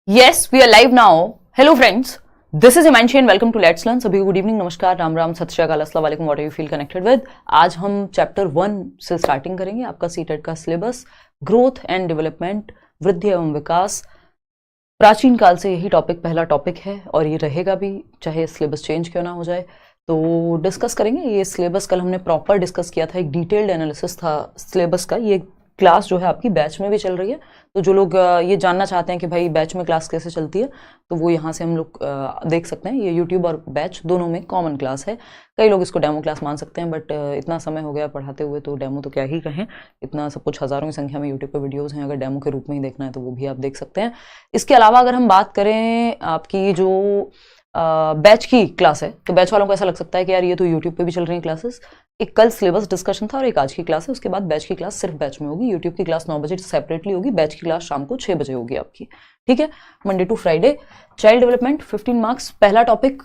Yes, we are live now. Hello friends, this is Himanshi and welcome to Let's Learn. सभी को good evening, नमस्कार, राम राम, सत श्री अकाल, अस्सलाम वालेकुम, what you feel connected with. आज हम चैप्टर 1 से स्टार्टिंग करेंगे। आपका सीटेट का सिलेबस ग्रोथ एंड डेवलपमेंट, वृद्धि एवं विकास। प्राचीन काल से यही टॉपिक पहला टॉपिक है और ये रहेगा भी, चाहे सिलेबस चेंज क्यों ना हो जाए। तो डिस्कस करेंगे ये सिलेबस। कल हमने प्रॉपर डिस्कस किया था, एक डिटेल्ड एनालिसिस था सिलेबस का। ये क्लास जो है आपकी बैच में भी चल रही है, तो जो लोग ये जानना चाहते हैं कि भाई बैच में क्लास कैसे चलती है, तो वो यहाँ से हम लोग देख सकते हैं। ये यूट्यूब और बैच दोनों में कॉमन क्लास है। कई लोग इसको डेमो क्लास मान सकते हैं, बट इतना समय हो गया पढ़ाते हुए, तो डेमो तो क्या ही कहें। इतना सब कुछ हज़ारों की संख्या में यूट्यूब पर वीडियोज़ हैं, अगर डेमो के रूप में ही देखना है तो वो भी आप देख सकते हैं। इसके अलावा अगर हम बात करें आपकी जो बैच की क्लास है, तो बैच वालों को ऐसा लग सकता है कि यार ये तो यूट्यूब पे भी चल रही हैं क्लासेस। एक कल सिलेबस डिस्कशन था और एक आज की क्लास है। उसके बाद बैच की क्लास सिर्फ बैच में होगी। यूट्यूब की क्लास 9 बजे सेपरेटली होगी, बैच की क्लास शाम को 6 बजे होगी आपकी, ठीक है। Monday to Friday. Child development 15 marks. पहला टॉपिक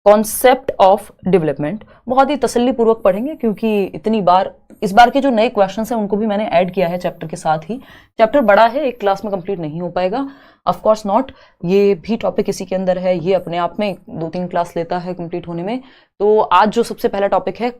कॉन्सेप्ट ऑफ डेवलपमेंट। बहुत ही तसल्ली पूर्वक पढ़ेंगे क्योंकि इतनी बार इस बार के जो नए क्वेश्चंस हैं उनको भी मैंने ऐड किया है चैप्टर के साथ ही। चैप्टर बड़ा है, एक क्लास में कंप्लीट नहीं हो पाएगा, ऑफ कोर्स नॉट। ये भी टॉपिक इसी के अंदर है, ये अपने आप में 2-3 क्लास लेता है कंप्लीट होने में। तो आज जो सबसे पहला टॉपिक है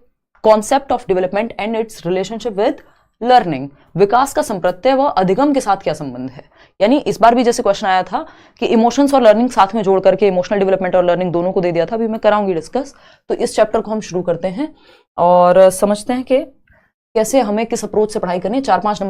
concept of development and its relationship with learning. विकास का संप्रत्यय व अधिगम के साथ क्या संबंध है। यानी इस बार भी जैसे क्वेश्चन आया था कि इमोशंस और लर्निंग साथ में जोड़ करके इमोशनल डेवलपमेंट और लर्निंग दोनों को दे दिया था, अभी मैं कराऊंगी डिस्कस। तो इस चैप्टर को हम शुरू करते हैं और समझते हैं कि कैसे हमें किस अप्रोच से पढ़ाई करनी है। 4-5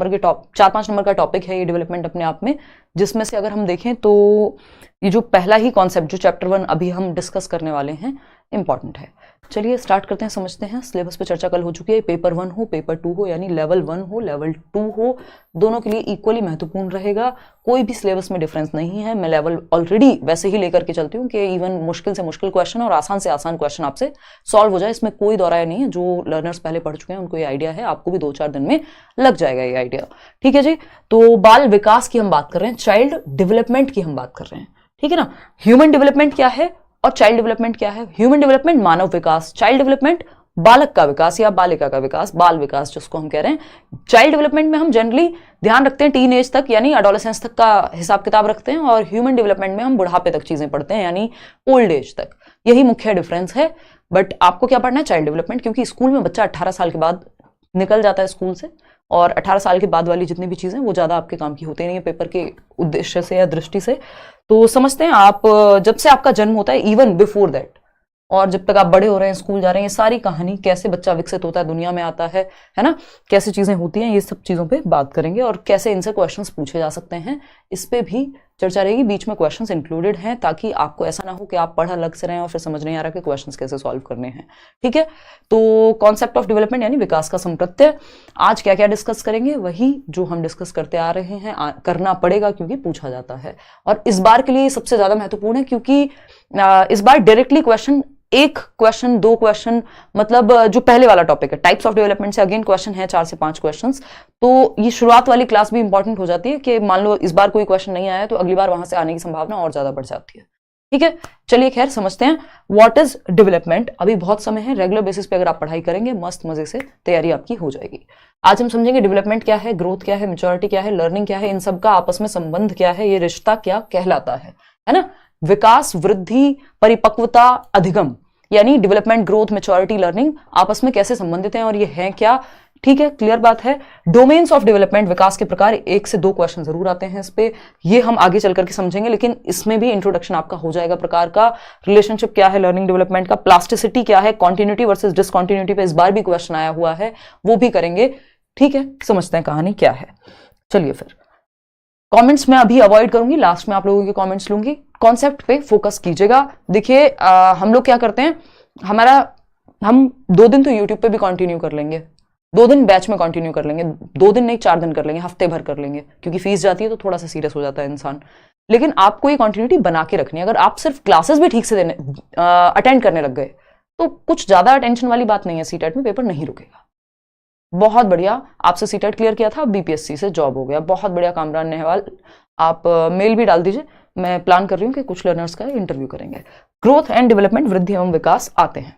नंबर का टॉपिक है ये डेवलपमेंट अपने आप में, जिसमें से अगर हम देखें तो ये जो पहला ही कॉन्सेप्ट जो चैप्टर 1 अभी हम डिस्कस करने वाले हैं इंपॉर्टेंट है। चलिए स्टार्ट करते हैं, समझते हैं। सिलेबस पे चर्चा कल हो चुकी है। पेपर 1 हो, पेपर 2 हो, यानी लेवल 1 हो, लेवल 2 हो, दोनों के लिए इक्वली महत्वपूर्ण रहेगा। कोई भी सिलेबस में डिफरेंस नहीं है। मैं लेवल ऑलरेडी वैसे ही लेकर के चलती हूँ कि इवन मुश्किल से मुश्किल क्वेश्चन और आसान से आसान क्वेश्चन आपसे सॉल्व हो जाए, इसमें कोई दो राय नहीं है। जो लर्नर्स पहले पढ़ चुके हैं उनको ये आइडिया है, आपको भी 2-4 दिन में लग जाएगा ये आइडिया, ठीक है जी। तो बाल विकास की हम बात कर रहे हैं, चाइल्ड डेवलपमेंट की हम बात कर रहे हैं, ठीक है ना। ह्यूमन डेवलपमेंट क्या है और चाइल्ड डेवलपमेंट क्या है। ह्यूमन डेवलपमेंट मानव विकास, चाइल्ड डेवलपमेंट बालक का विकास या बालिका का विकास, बाल विकास जिसको हम कह रहे हैं। चाइल्ड डेवलपमेंट में हम जनरली ध्यान रखते हैं टीन एज तक, यानी एडोलेसेंस तक का हिसाब किताब रखते हैं, और ह्यूमन डेवलपमेंट में हम बुढ़ापे तक चीजें पढ़ते हैं, यानी ओल्ड एज तक। यही मुख्य डिफरेंस है। बट आपको क्या पढ़ना है, चाइल्ड डेवलपमेंट, क्योंकि स्कूल में बच्चा 18 साल के बाद निकल जाता है स्कूल से, और 18 साल के बाद वाली जितनी भी चीजें वो ज्यादा आपके काम की होती नहीं है पेपर के उद्देश्य से या दृष्टि से। तो समझते हैं आप, जब से आपका जन्म होता है, इवन बिफोर दैट, और जब तक आप बड़े हो रहे हैं, स्कूल जा रहे हैं, ये सारी कहानी, कैसे बच्चा विकसित होता है, दुनिया में आता है ना, कैसे चीजें होती हैं, ये सब चीजों पे बात करेंगे और कैसे इनसे क्वेश्चंस पूछे जा सकते हैं, इस पे भी चर्चा रहेगी। बीच में क्वेश्चंस इंक्लूडेड हैं ताकि आपको ऐसा ना हो कि आप पढ़ अलग से रहे हैं और फिर समझ नहीं आ रहा कि क्वेश्चंस कैसे सॉल्व करने हैं, ठीक है। तो कॉन्सेप्ट ऑफ डेवलपमेंट यानी विकास का संप्रत्यय। आज क्या क्या डिस्कस करेंगे, वही जो हम डिस्कस करते आ रहे हैं, करना पड़ेगा क्योंकि पूछा जाता है। और इस बार के लिए सबसे ज्यादा महत्वपूर्ण है क्योंकि इस बार डायरेक्टली क्वेश्चन, एक क्वेश्चन, 2 क्वेश्चन, मतलब जो पहले वाला टॉपिक है टाइप्स ऑफ डेवलपमेंट से अगेन क्वेश्चन है 4 से 5 क्वेश्चंस। तो ये शुरुआत वाली क्लास भी इंपॉर्टेंट हो जाती है कि मान लो इस बार कोई क्वेश्चन नहीं आया तो अगली बार वहां से आने की संभावना और ज्यादा बढ़ जाती है, ठीक है। चलिए खैर समझते हैं व्हाट इज डेवलपमेंट। अभी बहुत समय है, रेगुलर बेसिस पे अगर आप पढ़ाई करेंगे मस्त मजे से तैयारी आपकी हो जाएगी। आज हम समझेंगे डेवलपमेंट क्या है, ग्रोथ क्या है, मैच्योरिटी क्या है, लर्निंग क्या है, इन सब का आपस में संबंध क्या है, ये रिश्ता क्या कहलाता है ना। विकास, वृद्धि, परिपक्वता, अधिगम, यानी डेवलपमेंट, ग्रोथ, मैच्योरिटी, लर्निंग आपस में कैसे संबंधित हैं और ये हैं क्या, ठीक है, क्लियर बात है। डोमेन्स ऑफ डेवलपमेंट, विकास के प्रकार, 1 से 2 क्वेश्चन जरूर आते हैं इस पे, ये हम आगे चल करके समझेंगे, लेकिन इसमें भी इंट्रोडक्शन आपका हो जाएगा प्रकार का। रिलेशनशिप क्या है लर्निंग डेवलपमेंट का, प्लास्टिसिटी क्या है, कॉन्टिन्यूटी वर्सेस डिसकॉन्टिन्यूटी पे इस बार भी क्वेश्चन आया हुआ है, वो भी करेंगे, ठीक है। समझते हैं कहानी क्या है। चलिए फिर कमेंट्स में अभी अवॉइड करूंगी, लास्ट में आप लोगों के कमेंट्स लूंगी। कॉन्सेप्ट पे फोकस कीजिएगा। देखिए हम लोग क्या करते हैं, हम 2 दिन तो यूट्यूब पे भी कंटिन्यू कर लेंगे, 2 दिन बैच में कंटिन्यू कर लेंगे, 2 दिन नहीं 4 दिन कर लेंगे, हफ्ते भर कर लेंगे, क्योंकि फीस जाती है तो थोड़ा सा सीरियस हो जाता है इंसान। लेकिन आपको ये कंटिन्यूटी बना के रखनी है। अगर आप सिर्फ क्लासेस भी ठीक से अटेंड करने लग गए तो कुछ ज्यादा टेंशन वाली बात नहीं है, सीटेट में पेपर नहीं रुकेगा। बहुत बढ़िया, आपसे सीटेट क्लियर किया था, बीपीएससी से जॉब हो गया, बहुत बढ़िया कामरान नेहवाल। आप मेल भी डाल दीजिए, मैं प्लान कर रही हूँ कि कुछ लर्नर्स का इंटरव्यू करेंगे। ग्रोथ एंड डेवलपमेंट, वृद्धि एवं विकास आते हैं।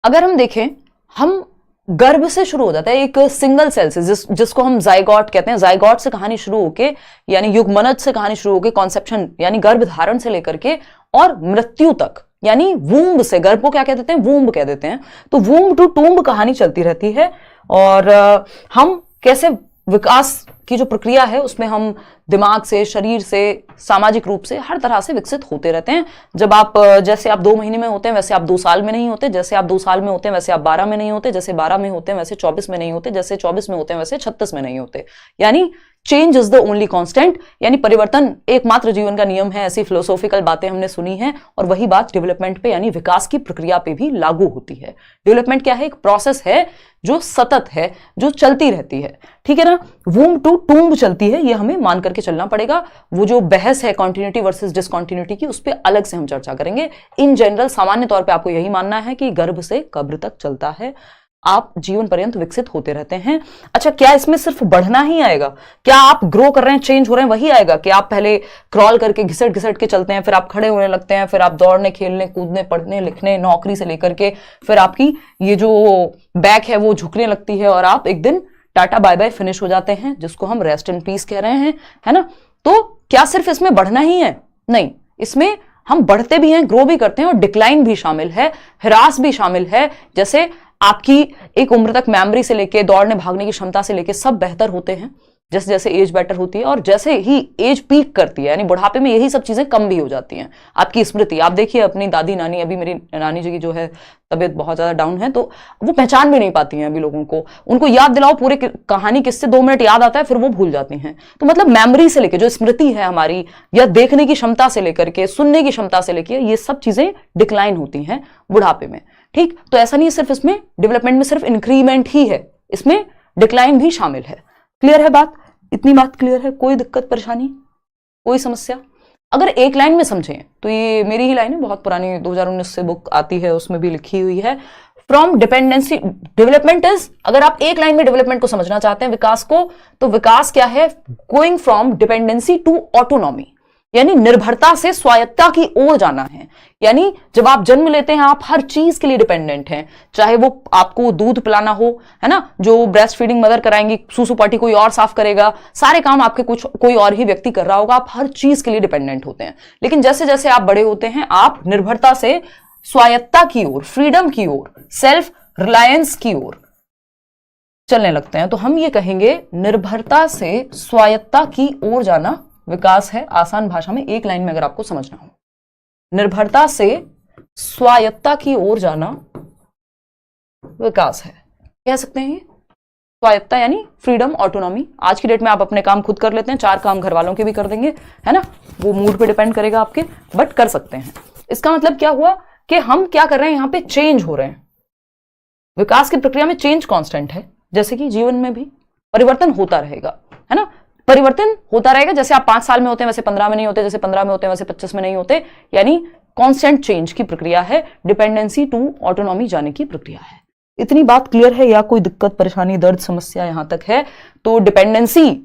अगर हम देखें, हम गर्भ से शुरू हो जाता है, एक सिंगल सेल से, जिसको हम जाइगोट कहते हैं। जाइगोट से कहानी शुरू होके, यानी युग्मनज से कहानी शुरू होके कॉन्सेप्शन यानी गर्भ धारण से लेकर के और मृत्यु तक, यानी वूम्ब से, गर्भ को क्या कह देते हैं, वूम्ब कह देते हैं। तो वूम्ब टू टूम्ब कहानी चलती रहती है। और हम कैसे विकास की जो प्रक्रिया है उसमें हम दिमाग से, शरीर से, सामाजिक रूप से, हर तरह से विकसित होते रहते हैं। जब आप जैसे आप 2 महीने में होते हैं वैसे आप 2 साल में नहीं होते, जैसे आप 2 साल में होते हैं वैसे आप 12 में नहीं होते, जैसे 12 में होते हैं वैसे 24 में नहीं होते, जैसे 24 में होते हैं वैसे 36 में नहीं होते। यानी change is the only constant, यानी परिवर्तन एकमात्र जीवन का नियम है। ऐसी फिलोसॉफिकल बातें हमने सुनी हैं और वही बात डेवलपमेंट पे यानी विकास की प्रक्रिया पे भी लागू होती है। डेवलपमेंट क्या है, एक प्रोसेस है जो सतत है, जो चलती रहती है, ठीक है ना। वूम्ब टू टूम्ब चलती है, ये हमें मान करके चलना पड़ेगा। वो जो बहस है कॉन्टिन्यूटी वर्सेस डिसकॉन्टिन्यूटी की, उस पर अलग से हम चर्चा करेंगे। इन जनरल सामान्य तौर पे आपको यही मानना है कि गर्भ से कब्र तक चलता है, आप जीवन पर्यंत विकसित होते रहते हैं। अच्छा, क्या इसमें सिर्फ बढ़ना ही आएगा? क्या आप ग्रो कर रहे हैं, चेंज हो रहे हैं, वही आएगा? कि आप पहले क्रॉल करके घिसट घिसट के चलते हैं, फिर आप खड़े होने लगते हैं, फिर आप दौड़ने, खेलने, कूदने, पढ़ने, लिखने, नौकरी से लेकर के फिर आपकी ये जो बैक है वो झुकने लगती है और आप एक दिन टाटा बाय बाय फिनिश हो जाते हैं, जिसको हम रेस्ट इन पीस कह रहे हैं, है ना। तो क्या सिर्फ इसमें बढ़ना ही है? नहीं, इसमें हम बढ़ते भी हैं, ग्रो भी करते हैं और डिक्लाइन भी शामिल है, ह्रास भी शामिल है। जैसे आपकी एक उम्र तक मेमोरी से लेके, दौड़ने भागने की क्षमता से लेके सब बेहतर होते हैं जैसे जैसे एज बेटर होती है, और जैसे ही एज पीक करती है यानी बुढ़ापे में यही सब चीजें कम भी हो जाती हैं। आपकी स्मृति, आप देखिए अपनी दादी नानी, अभी मेरी नानी जी की जो है तबीयत बहुत ज्यादा डाउन है, तो वो पहचान भी नहीं पाती हैं अभी लोगों को। उनको याद दिलाओ पूरे कहानी किससे 2 मिनट याद आता है, फिर वो भूल जाती हैं। तो मतलब मेमोरी से लेके जो स्मृति है हमारी, या देखने की क्षमता से लेकर के, सुनने की क्षमता से लेकर, ये सब चीजें डिक्लाइन होती हैं बुढ़ापे में, ठीक। तो ऐसा नहीं है सिर्फ इसमें डेवलपमेंट में सिर्फ इंक्रीमेंट ही है, इसमें डिक्लाइन भी शामिल है। क्लियर है बात? इतनी बात क्लियर है? कोई दिक्कत, परेशानी, कोई समस्या? अगर एक लाइन में समझें तो ये मेरी ही लाइन है, बहुत पुरानी 2019 से बुक आती है, उसमें भी लिखी हुई है। फ्रॉम डिपेंडेंसी डेवलपमेंट इज, अगर आप एक लाइन में डेवलपमेंट को समझना चाहते हैं, विकास को, तो विकास क्या है? Going from dependency to autonomy, यानी निर्भरता से स्वायत्तता की ओर जाना है। यानी जब आप जन्म लेते हैं आप हर चीज के लिए डिपेंडेंट हैं, चाहे वो आपको दूध पिलाना हो, है ना, जो ब्रेस्ट फीडिंग मदर कराएंगी, सूसू पाटी कोई और साफ करेगा, सारे काम आपके कोई और ही व्यक्ति कर रहा होगा, आप हर चीज के लिए डिपेंडेंट होते हैं। लेकिन जैसे जैसे आप बड़े होते हैं आप निर्भरता से स्वायत्तता की ओर, फ्रीडम की ओर, सेल्फ रिलायंस की ओर चलने लगते हैं। तो हम ये कहेंगे निर्भरता से स्वायत्तता की ओर जाना विकास है। आसान भाषा में एक लाइन में अगर आपको समझना हो, निर्भरता से स्वायत्तता की ओर जाना विकास है, कह सकते हैं। स्वायत्तता यानी फ्रीडम, ऑटोनॉमी। आज की डेट में आप अपने काम खुद कर लेते हैं, 4 काम घर वालों के भी कर देंगे, है ना, वो मूड पे डिपेंड करेगा आपके, बट कर सकते हैं। इसका मतलब क्या हुआ कि हम क्या कर रहे हैं, यहां पे चेंज हो रहे हैं। विकास की प्रक्रिया में चेंज कांस्टेंट है, जैसे कि जीवन में भी परिवर्तन होता रहेगा, है ना, परिवर्तन होता रहेगा। जैसे आप 5 साल में होते हैं वैसे 15 में नहीं होते, जैसे 15 में होते हैं वैसे 25 में नहीं होते, यानी कांस्टेंट चेंज की प्रक्रिया है, डिपेंडेंसी टू ऑटोनॉमी जाने की प्रक्रिया है। इतनी बात क्लियर है या कोई दिक्कत, परेशानी, दर्द, समस्या यहां तक है? तो डिपेंडेंसी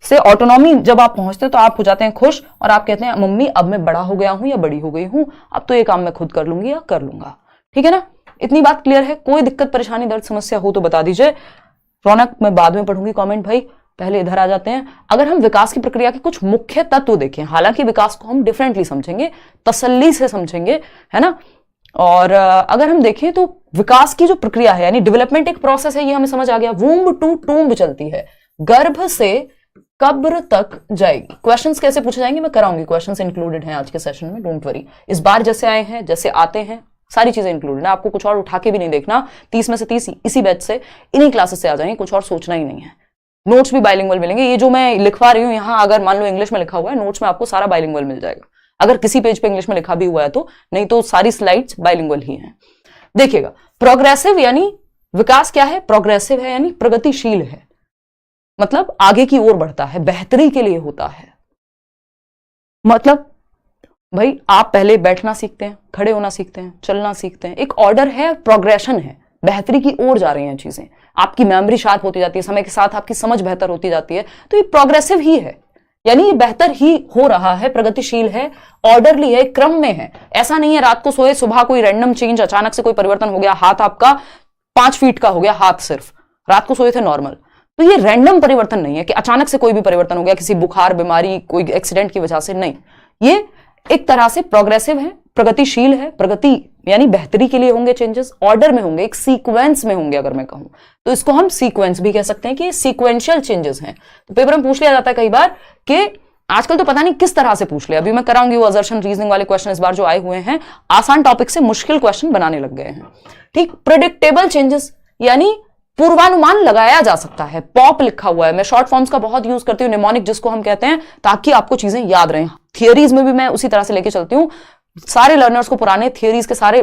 से ऑटोनॉमी जब आप पहुंचते हैं तो आप हो जाते हैं खुश और आप कहते हैं मम्मी अब मैं बड़ा हो गया हूं या बड़ी हो गई हूं, अब तो ये काम मैं खुद कर लूंगी या कर लूंगा, ठीक है ना। इतनी बात क्लियर है? कोई दिक्कत, परेशानी, दर्द, समस्या हो तो बता दीजिए। रौनक मैं बाद में पढ़ूंगी कमेंट, भाई पहले इधर आ जाते हैं। अगर हम विकास की प्रक्रिया के कुछ मुख्य तत्व देखें, हालांकि विकास को हम डिफरेंटली समझेंगे, तसल्ली से समझेंगे, है ना, और अगर हम देखें तो विकास की जो प्रक्रिया है यानी डेवलपमेंट एक प्रोसेस है, ये हमें समझ आ गया। वूम्ब टू टूम्ब चलती है, गर्भ से कब्र तक जाएगी। क्वेश्चंस कैसे पूछे जाएंगे मैं कराऊंगी, क्वेश्चंस इंक्लूडेड हैं आज के सेशन में, डोंट वरी। इस बार जैसे आए हैं, जैसे आते हैं, सारी चीजें इंक्लूडेड है, आपको कुछ और उठा के भी नहीं देखना। 30 में से 30 इसी बैच से, इन्हीं क्लासेस से आ जाएंगे, कुछ और सोचना ही नहीं है। नोट्स भी बाइलिंगुअल मिलेंगे। ये जो मैं लिखवा रही हूँ यहाँ, अगर मान लो इंग्लिश में लिखा हुआ है, नोट्स में आपको सारा बाइलिंगुअल मिल जाएगा, अगर किसी पेज पे इंग्लिश में लिखा भी हुआ है तो, नहीं तो सारी स्लाइड्स बाइलिंगुअल ही हैं। देखिएगा, प्रोग्रेसिव यानी विकास क्या है? प्रोग्रेसिव है यानी प्रगतिशील है, मतलब आगे की ओर बढ़ता है, बेहतरी के लिए होता है। मतलब भाई आप पहले बैठना सीखते हैं, खड़े होना सीखते हैं, चलना सीखते हैं, एक ऑर्डर है, प्रोग्रेशन है, बेहतरी की ओर जा रही हैं चीजें, आपकी मेमोरी शार्प होती जाती है, समय के साथ आपकी समझ बेहतर होती जाती है, तो ये प्रोग्रेसिव ही है, यानी ये बेहतर ही हो रहा है, प्रगतिशील है, ऑर्डरली है, क्रम में है। ऐसा नहीं है रात को सोए सुबह कोई रैंडम चेंज, अचानक से कोई परिवर्तन हो गया, हाथ आपका 5 फीट का हो गया हाथ, सिर्फ रात को सोए थे नॉर्मल। तो ये रैंडम परिवर्तन नहीं है कि अचानक से कोई भी परिवर्तन हो गया, किसी बुखार, बीमारी, कोई एक्सीडेंट की वजह से, नहीं। ये एक तरह से प्रोग्रेसिव है, प्रगतिशील है। प्रगति यानी बेहतरी के लिए होंगे चेंजेस, ऑर्डर में होंगे, एक सीक्वेंस में होंगे। अगर मैं कहूं तो इसको हम सीक्वेंस भी कह सकते हैं कि सीक्वेंशियल चेंजेस हैं। तो पेपर में पूछ लिया जाता है कई बार कि आजकल तो पता नहीं किस तरह से पूछ लिया, अभी मैं कराऊंगी वो असर्शन रीजनिंग वाले क्वेश्चन इस बार जो आए हुए हैं, आसान टॉपिक से मुश्किल क्वेश्चन बनाने लग गए हैं। ठीक, प्रेडिक्टेबल चेंजेस यानी पूर्वानुमान लगाया जा सकता है। पॉप लिखा हुआ है, मैं शॉर्ट फॉर्म्स का बहुत यूज करती हूँ, निमोनिक जिसको हम कहते हैं, ताकि आपको चीजें याद रहें। थियरीज में भी मैं उसी तरह से लेके चलती हूँ, सारे लर्नर्स को पुराने थियरीज के सारे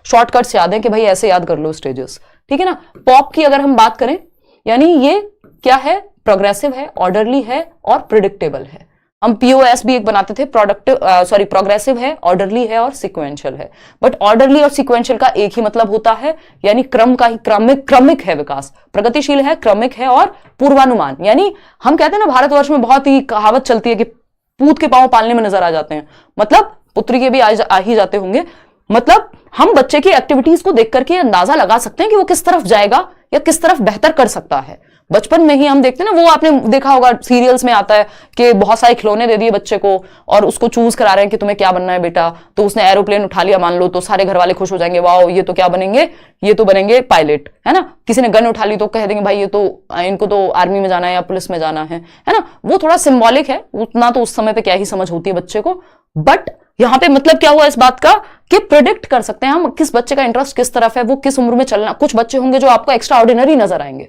शॉर्टकट्स याद हैं कि भाई ऐसे याद कर लो स्टेजेस, ठीक है ना। पॉप की अगर हम बात करें, यानी ये क्या है, प्रोग्रेसिव है, ऑर्डरली है और प्रिडिक्टेबल है। हम पीओएस भी एक बनाते थे, प्रोग्रेसिव है, ऑर्डरली है और सिक्वेंशियल है। बट ऑर्डरली और सिक्वेंशियल का एक ही मतलब होता है, यानी क्रम का ही, क्रमिक है विकास। प्रगतिशील है, क्रमिक है और पूर्वानुमान, यानी हम कहते हैं ना भारतवर्ष में बहुत ही कहावत चलती है कि पूत के पांव पालने में नजर आ जाते हैं, मतलब पुत्री के भी आ ही जाते होंगे। मतलब हम बच्चे की एक्टिविटीज को देख करके अंदाजा लगा सकते हैं कि वो किस तरफ जाएगा या किस तरफ बेहतर कर सकता है। बचपन में ही हम देखते हैं ना, वो आपने देखा होगा सीरियल्स में आता है कि बहुत सारे खिलौने दे दिए बच्चे को और उसको चूज करा रहे हैं कि तुम्हें क्या बनना है बेटा, तो उसने एरोप्लेन उठा लिया मान लो, तो सारे घर वाले खुश हो जाएंगे, वाओ ये तो क्या बनेंगे, ये तो बनेंगे पायलट, है ना। किसी ने गन उठा ली तो कह देंगे भाई ये तो, इनको तो आर्मी में जाना है या पुलिस में जाना है ना। वो थोड़ा सिंबॉलिक है, उतना तो उस समय पे क्या ही समझ होती है बच्चे को। बट यहां पे मतलब क्या हुआ इस बात का कि प्रिडिक्ट कर सकते हैं हम किस बच्चे का इंटरेस्ट किस तरफ है, वो किस उम्र में चलना। कुछ बच्चे होंगे जो आपको एक्स्ट्रा ऑर्डिनरी नजर आएंगे,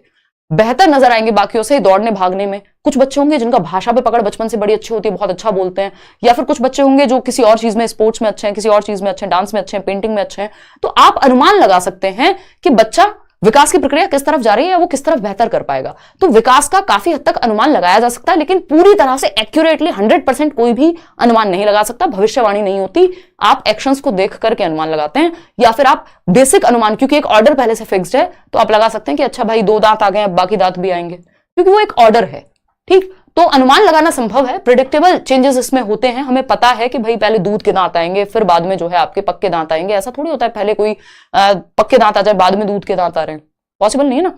बेहतर नजर आएंगे बाकियों से दौड़ने भागने में। कुछ बच्चे होंगे जिनका भाषा पे पकड़ बचपन से बड़ी अच्छी होती है, बहुत अच्छा बोलते हैं। या फिर कुछ बच्चे होंगे जो किसी और चीज में, स्पोर्ट्स में अच्छे हैं, किसी और चीज में अच्छे हैं, डांस में अच्छे हैं, पेंटिंग में अच्छे हैं। तो आप अनुमान लगा सकते हैं कि बच्चा विकास की प्रक्रिया किस तरफ जा रही है या वो किस तरफ बेहतर कर पाएगा। तो विकास का काफी हद तक अनुमान लगाया जा सकता है, लेकिन पूरी तरह से एक्यूरेटली 100% कोई भी अनुमान नहीं लगा सकता। भविष्यवाणी नहीं होती, आप एक्शंस को देख करके अनुमान लगाते हैं, या फिर आप बेसिक अनुमान, क्योंकि एक ऑर्डर पहले से फिक्स्ड है, तो आप लगा सकते हैं कि अच्छा भाई 2 दांत आ गए, अब बाकी दांत भी आएंगे, क्योंकि वो एक ऑर्डर है। ठीक, तो अनुमान लगाना संभव है। प्रिडिक्टेबल चेंजेस इसमें होते हैं, हमें पता है कि भाई पहले दूध के दांत आएंगे, फिर बाद में जो है आपके पक्के दांत आएंगे। ऐसा थोड़ी होता है पहले कोई पक्के दांत आ जाए बाद में दूध के दांत आ रहे हैं, पॉसिबल नहीं है ना।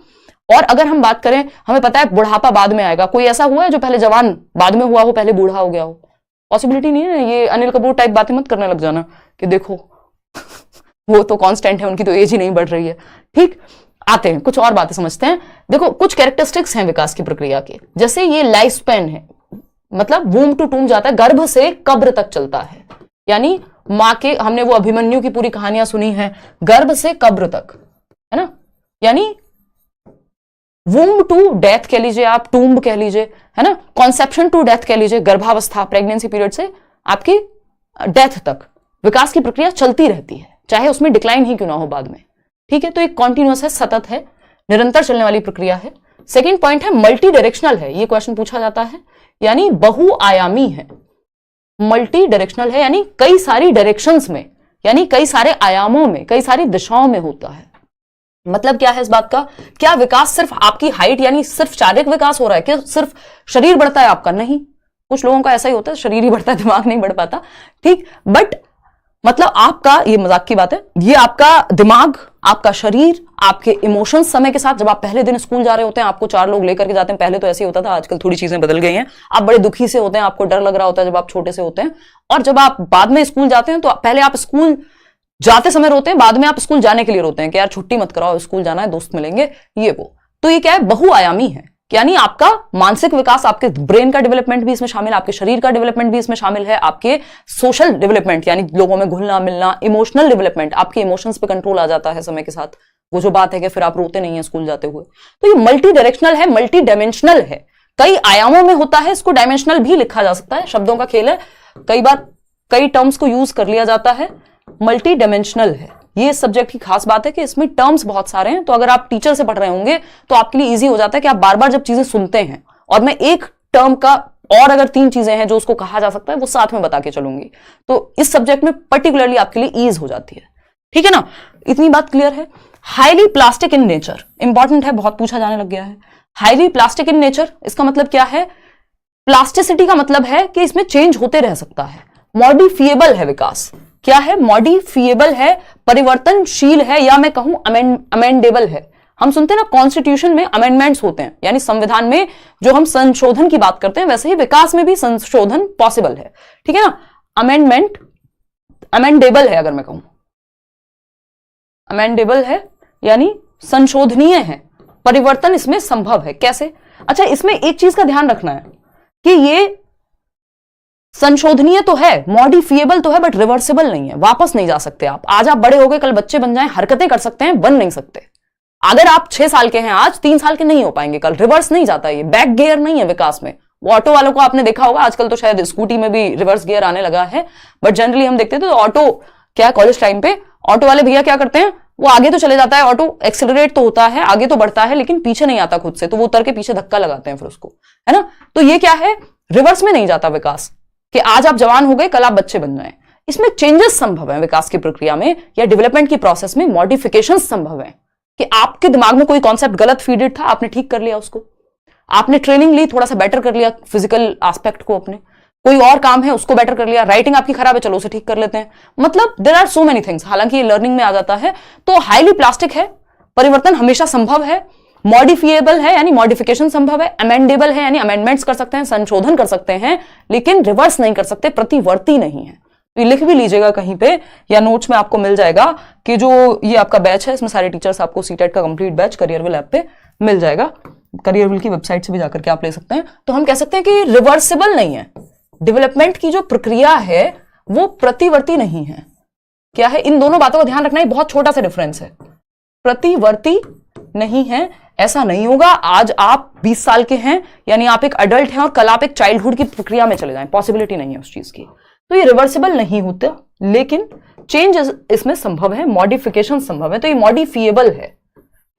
और अगर हम बात करें, हमें पता है बुढ़ापा बाद में आएगा। कोई ऐसा हुआ है जो पहले जवान बाद में हुआ हो, पहले बूढ़ा हो गया हो? पॉसिबिलिटी नहीं है। ये अनिल कपूर टाइप बातें मत करने लग जाना कि देखो वो तो कांस्टेंट है, उनकी तो एज ही नहीं बढ़ रही है। ठीक, आते हैं कुछ और बातें समझते हैं। देखो कुछ कैरेक्टरिस्टिक्स हैं विकास की प्रक्रिया के, जैसे ये लाइफ स्पैन है, मतलब वूम टू टूम जाता है, गर्भ से कब्र तक चलता है। यानी माँ के, हमने वो अभिमन्यु की पूरी कहानियां सुनी है, गर्भ से कब्र तक, है ना। यानी वूम टू डेथ कह लीजिए आप, टूम्ब कह लीजिए, है ना, कॉन्सेप्शन टू डेथ कह लीजिए, गर्भावस्था प्रेगनेंसी पीरियड से आपकी डेथ तक विकास की प्रक्रिया चलती रहती है, चाहे उसमें डिक्लाइन ही क्यों ना हो बाद में। ठीक है, तो एक कॉन्टिन्यूअस है, सतत है, निरंतर चलने वाली प्रक्रिया है। सेकेंड पॉइंट है मल्टी डायरेक्शनल है, ये क्वेश्चन पूछा जाता है, यानी बहुआयामी है। मल्टी डायरेक्शनल है यानी कई सारी डायरेक्शंस में, यानी कई सारे आयामों में, कई सारी दिशाओं में होता है। मतलब क्या है इस बात का, क्या विकास सिर्फ आपकी हाइट यानी सिर्फ शारीरिक विकास हो रहा है, क्या सिर्फ शरीर बढ़ता है आपका? नहीं, कुछ लोगों का ऐसा ही होता है, शरीर ही बढ़ता है, दिमाग नहीं बढ़ पाता। ठीक, बट मतलब आपका, ये मजाक की बात है, ये आपका दिमाग, आपका शरीर, आपके इमोशंस समय के साथ, जब आप पहले दिन स्कूल जा रहे होते हैं, आपको 4 लोग लेकर के जाते हैं, पहले तो ऐसे ही होता था, आजकल थोड़ी चीजें बदल गई हैं, आप बड़े दुखी से होते हैं, आपको डर लग रहा होता है जब आप छोटे से होते हैं, और जब आप बाद में स्कूल जाते हैं तो पहले आप स्कूल जाते समय रोते हैं, बाद में आप स्कूल जाने के लिए रोते हैं कि यार छुट्टी मत कराओ, स्कूल जाना है, दोस्त मिलेंगे, ये वो। तो ये क्या है, बहुआयामी है, यानी आपका मानसिक विकास, आपके ब्रेन का डेवलपमेंट भी इसमें शामिल है, आपके शरीर का डेवलपमेंट भी इसमें शामिल है, आपके सोशल डेवलपमेंट यानी लोगों में घुलना मिलना, इमोशनल डेवलपमेंट, आपके इमोशंस पे कंट्रोल आ जाता है समय के साथ। वो जो बात है कि फिर आप रोते नहीं है स्कूल जाते हुए। तो ये मल्टी डायरेक्शनल है, मल्टी डायमेंशनल है, कई आयामों में होता है। इसको डायमेंशनल भी लिखा जा सकता है, शब्दों का खेल है, कई बार कई टर्म्स को यूज कर लिया जाता है। मल्टी डायमेंशनल है, ये इस सब्जेक्ट की खास बात है कि इसमें टर्म्स बहुत सारे हैं। तो अगर आप टीचर से पढ़ रहे होंगे तो आपके लिए इजी हो जाता है कि आप बार बार जब चीजें सुनते हैं, और मैं एक टर्म का और अगर 3 चीजें हैं जो उसको कहा जा सकता है वो साथ में बता के चलूंगी, तो इस सब्जेक्ट में पर्टिकुलरली आपके लिए ईज हो जाती है। ठीक है ना, इतनी बात क्लियर है। Highly plastic in nature, important है, बहुत पूछा जाने लग गया है। हाईली प्लास्टिक इन नेचर, इसका मतलब क्या है? प्लास्टिसिटी का मतलब है कि इसमें चेंज होते रह सकता है। मॉडिफिएबल है विकास, क्या है, मॉडिफिएबल है, परिवर्तनशील है, या मैं कहूं अमेंडेबल है। हम सुनते हैं ना कॉन्स्टिट्यूशन में अमेंडमेंट्स होते हैं, यानी संविधान में जो हम संशोधन की बात करते हैं, वैसे ही विकास में भी संशोधन पॉसिबल है, ठीक है ना। अमेंडेबल है, अगर मैं कहूं अमेंडेबल है यानी संशोधनीय है, परिवर्तन इसमें संभव है। कैसे? अच्छा, इसमें एक चीज का ध्यान रखना है कि ये संशोधनीय तो है, मॉडिफिएबल तो है, बट रिवर्सिबल नहीं है, वापस नहीं जा सकते आप। आज आप बड़े हो गए, कल बच्चे बन जाएं, हरकतें कर सकते हैं, बन नहीं सकते। अगर आप 6 साल के हैं आज, 3 साल के नहीं हो पाएंगे कल, रिवर्स नहीं जाता, ये बैक गियर नहीं है विकास में। वो ऑटो वालों को आपने देखा होगा, आजकल तो शायद स्कूटी में भी रिवर्स गियर आने लगा है, बट जनरली हम देखते थे तो ऑटो क्या, कॉलेज टाइम पे ऑटो वाले भैया क्या करते हैं, वो आगे तो चले जाता है, ऑटो एक्सेलरेट तो होता है, आगे तो बढ़ता है, लेकिन पीछे नहीं आता खुद से, तो वो उतर के पीछे धक्का लगाते हैं फिर उसको, है ना। तो ये क्या है, रिवर्स में नहीं जाता विकास, कि आज आप जवान हो गए, कल आप बच्चे बन जाएं। इसमें चेंजेस संभव है विकास की प्रक्रिया में या डेवलपमेंट की प्रोसेस में, मॉडिफिकेशन संभव है कि आपके दिमाग में कोई कॉन्सेप्ट गलत फीडेड था, आपने ठीक कर लिया उसको, आपने ट्रेनिंग ली, थोड़ा सा बेटर कर लिया फिजिकल एस्पेक्ट को, अपने कोई और काम है उसको बेटर कर लिया, राइटिंग आपकी खराब है, चलो उसे ठीक कर लेते हैं। मतलब there are so many things, हालांकि ये लर्निंग में आ जाता है। तो हाईली प्लास्टिक है, परिवर्तन हमेशा संभव है, मॉडिफिएबल है यानी मॉडिफिकेशन संभव है, अमेंडेबल है यानी अमेंडमेंट्स कर सकते हैं, संशोधन कर सकते हैं, लेकिन रिवर्स नहीं कर सकते, प्रतिवर्ती नहीं है। तो लिख भी लीजिएगा कहीं पे या नोट्स में आपको मिल जाएगा कि जो ये आपका बैच है, इसमें सारे टीचर्स आपको सीटेट का कंप्लीट बैच करियरविल ऐप पे मिल जाएगा, करियरविल की वेबसाइट से भी जाकर के आप ले सकते हैं। तो हम कह सकते हैं कि रिवर्सिबल नहीं है, डेवलपमेंट की जो प्रक्रिया है वो प्रतिवर्ती नहीं है। क्या है, इन दोनों बातों का ध्यान रखना है, बहुत छोटा सा डिफरेंस है, प्रतिवर्ती नहीं है। ऐसा नहीं होगा आज आप 20 साल के हैं यानी आप एक अडल्ट हैं और कल आप एक चाइल्डहुड की प्रक्रिया में चले जाएं, पॉसिबिलिटी नहीं है उस चीज की। तो ये रिवर्सिबल नहीं होता, लेकिन चेंज इसमें संभव है, मॉडिफिकेशन संभव है। तो ये मॉडिफिएबल है,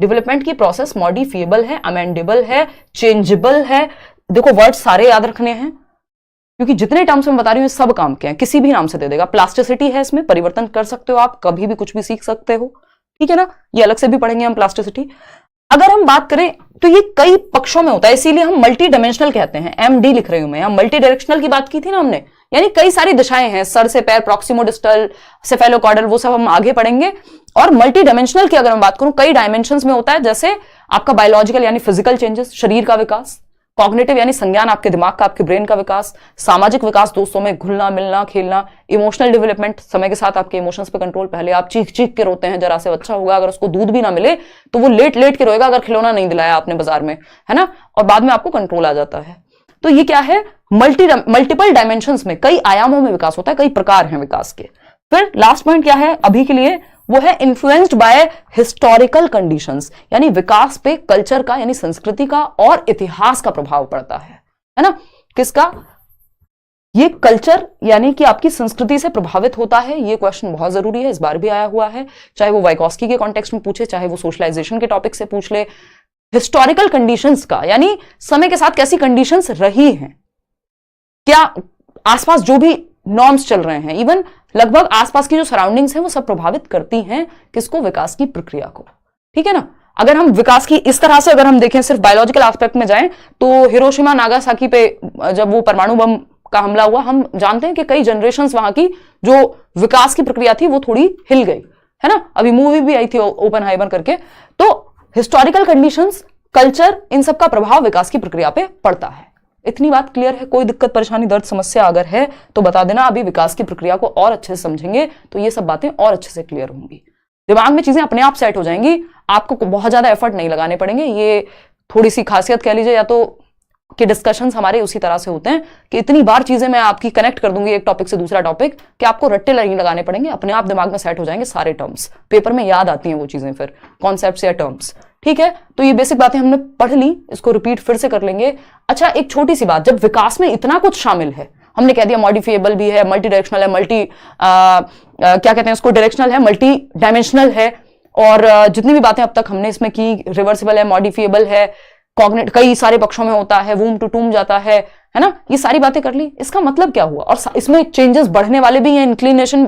डेवलपमेंट की प्रोसेस मॉडिफिएबल है, अमेंडेबल है, चेंजेबल है। देखो वर्ड सारे याद रखने हैं, क्योंकि जितने टर्म्स मैं बता रही हूँ सब काम के हैं, किसी भी नाम से दे देगा। प्लास्टिसिटी है, इसमें परिवर्तन कर सकते हो आप, कभी भी कुछ भी सीख सकते हो, ठीक है ना। ये अलग से भी पढ़ेंगे हम प्लास्टिसिटी। अगर हम बात करें तो ये कई पक्षों में होता है, इसीलिए हम मल्टी डायमेंशनल कहते हैं। MD लिख रही हूं मैं, मल्टी डायरेक्शनल की बात की थी ना हमने, यानी कई सारी दिशाएं हैं, सर से पैर, प्रॉक्सिमोडिस्टल, सेफेलोकॉर्डल, वो सब हम आगे पढ़ेंगे। और मल्टी डायमेंशनल की अगर मैं बात करूं, कई डायमेंशंस में होता है, जैसे आपका बायोलॉजिकल यानी फिजिकल चेंजेस, शरीर का विकास, कॉग्निटिव यानी संज्ञान, आपके दिमाग का, आपके ब्रेन का विकास, सामाजिक विकास, दोस्तों में घुलना मिलना खेलना, इमोशनल डेवलपमेंट, समय के साथ आपके इमोशंस पे कंट्रोल। पहले आप चीख चीख के रोते हैं, जरा से बच्चा होगा, अगर उसको दूध भी ना मिले तो वो लेट लेट के रोएगा अगर खिलौना नहीं दिलाया आपने बाजार में, है ना, और बाद में आपको कंट्रोल आ जाता है। तो ये क्या है, मल्टीपल डायमेंशंस में, कई आयामों में विकास होता है, कई प्रकार हैं विकास के। फिर लास्ट पॉइंट क्या है अभी के लिए, वो है इन्फ्लुएंस्ड बाय हिस्टोरिकल कंडीशंस, यानी विकास पे कल्चर का यानी संस्कृति का और इतिहास का प्रभाव पड़ता है ना। किसका, ये कल्चर यानी कि आपकी संस्कृति से प्रभावित होता है। ये क्वेश्चन बहुत जरूरी है, इस बार भी आया हुआ है, चाहे वो वाइगॉस्की के कॉन्टेक्स्ट में पूछे, चाहे वो सोशलाइजेशन के टॉपिक से पूछ ले। हिस्टोरिकल कंडीशंस का यानी समय के साथ कैसी कंडीशंस रही हैं, क्या आसपास जो भी नॉर्म्स चल रहे हैं, इवन लगभग आसपास की जो सराउंडिंग्स हैं वो सब प्रभावित करती हैं किसको, विकास की प्रक्रिया को, ठीक है ना। अगर हम विकास की इस तरह से अगर हम देखें, सिर्फ बायोलॉजिकल एस्पेक्ट में जाएं, तो हिरोशिमा नागासाकी पे जब वो परमाणु बम का हमला हुआ, हम जानते हैं कि कई जनरेशंस वहां की जो विकास की प्रक्रिया थी वो थोड़ी हिल गई, है ना। अभी मूवी भी आई थी ओपेनहाइमर करके। तो हिस्टोरिकल कंडीशंस, कल्चर, इन सब का प्रभाव विकास की प्रक्रिया पे पड़ता है। इतनी बात क्लियर है? कोई दिक्कत परेशानी दर्द समस्या अगर है तो बता देना, अभी विकास की प्रक्रिया को और अच्छे से समझेंगे तो ये सब बातें और अच्छे से क्लियर होंगी, दिमाग में चीजें अपने आप सेट हो जाएंगी, आपको बहुत ज्यादा एफर्ट नहीं लगाने पड़ेंगे। ये थोड़ी सी खासियत कह लीजिए या तो कि डिस्कशंस हमारे उसी तरह से होते हैं कि इतनी बार चीजें मैं आपकी कनेक्ट कर दूंगी एक टॉपिक से दूसरा टॉपिक कि आपको रट्टे नहीं लगाने पड़ेंगे, अपने आप दिमाग में सेट हो जाएंगे सारे टर्म्स, पेपर में याद आती हैं वो चीजें, फिर कॉन्सेप्ट्स या टर्म्स, ठीक है। तो ये बेसिक बातें हमने पढ़ ली, इसको रिपीट फिर से कर लेंगे। अच्छा, एक छोटी सी बात, जब विकास में इतना कुछ शामिल है, हमने कह दिया मॉडिफिएबल भी है, मल्टी डायरेक्शनल है, क्या कहते हैं उसको, डायरेक्शनल है, मल्टी डायमेंशनल है, और जितनी भी बातें अब तक हमने इसमें की, रिवर्सिबल है, मॉडिफिएबल है, कॉग्निट कई सारे पक्षों में होता है, वूम टू टूम जाता है ना, ये सारी बातें कर ली। इसका मतलब क्या हुआ, और इसमें चेंजेस बढ़ने वाले भी हैं, इंक्लिनेशन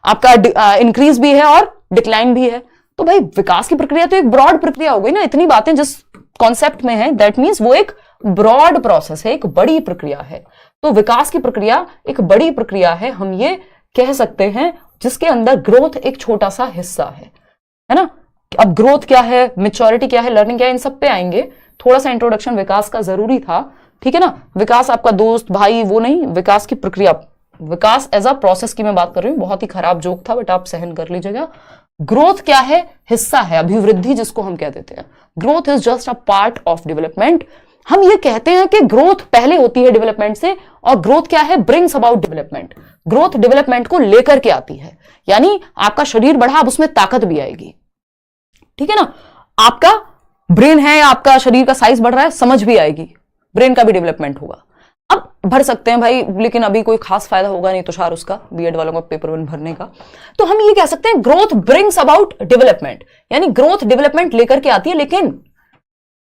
आपका इंक्रीज भी है और डिक्लाइन भी है। तो भाई विकास की प्रक्रिया तो एक ब्रॉड प्रक्रिया हो गई ना, इतनी बातें जिस कॉन्सेप्ट में है, दैट मीन्स वो एक ब्रॉड प्रोसेस है, एक बड़ी प्रक्रिया है। तो विकास की प्रक्रिया एक बड़ी प्रक्रिया है, हम ये कह सकते हैं, जिसके अंदर ग्रोथ एक छोटा सा हिस्सा है ना। अब ग्रोथ क्या है, मैच्योरिटी क्या है, लर्निंग क्या है, इन सब पे आएंगे। थोड़ा सा इंट्रोडक्शन विकास का जरूरी था, ठीक है ना। विकास आपका दोस्त भाई वो नहीं, विकास की प्रक्रिया, विकास एज अ प्रोसेस की मैं बात कर रही हूं। बहुत ही खराब जोक था बट आप सहन कर लीजिएगा। ग्रोथ क्या है, हिस्सा है, अभिवृद्धि जिसको हम कह देते हैं। Growth is just a part of development. हम ये कहते हैं कि ग्रोथ पहले होती है डेवलपमेंट से, और ग्रोथ क्या है, brings about development. Growth development को लेकर के आती है, यानी आपका शरीर बढ़ा, अब उसमें ताकत भी आएगी, ठीक है ना। आपका ब्रेन है, आपका शरीर का साइज बढ़ रहा है, समझ भी आएगी, ब्रेन का भी डेवलपमेंट होगा। अब भर सकते हैं भाई, लेकिन अभी कोई खास फायदा होगा नहीं तुषार उसका, बीएड वालों का पेपर वन भरने का। तो हम ये कह सकते हैं ग्रोथ ब्रिंग्स अबाउट डेवलपमेंट, यानी ग्रोथ डेवलपमेंट लेकर के आती है, लेकिन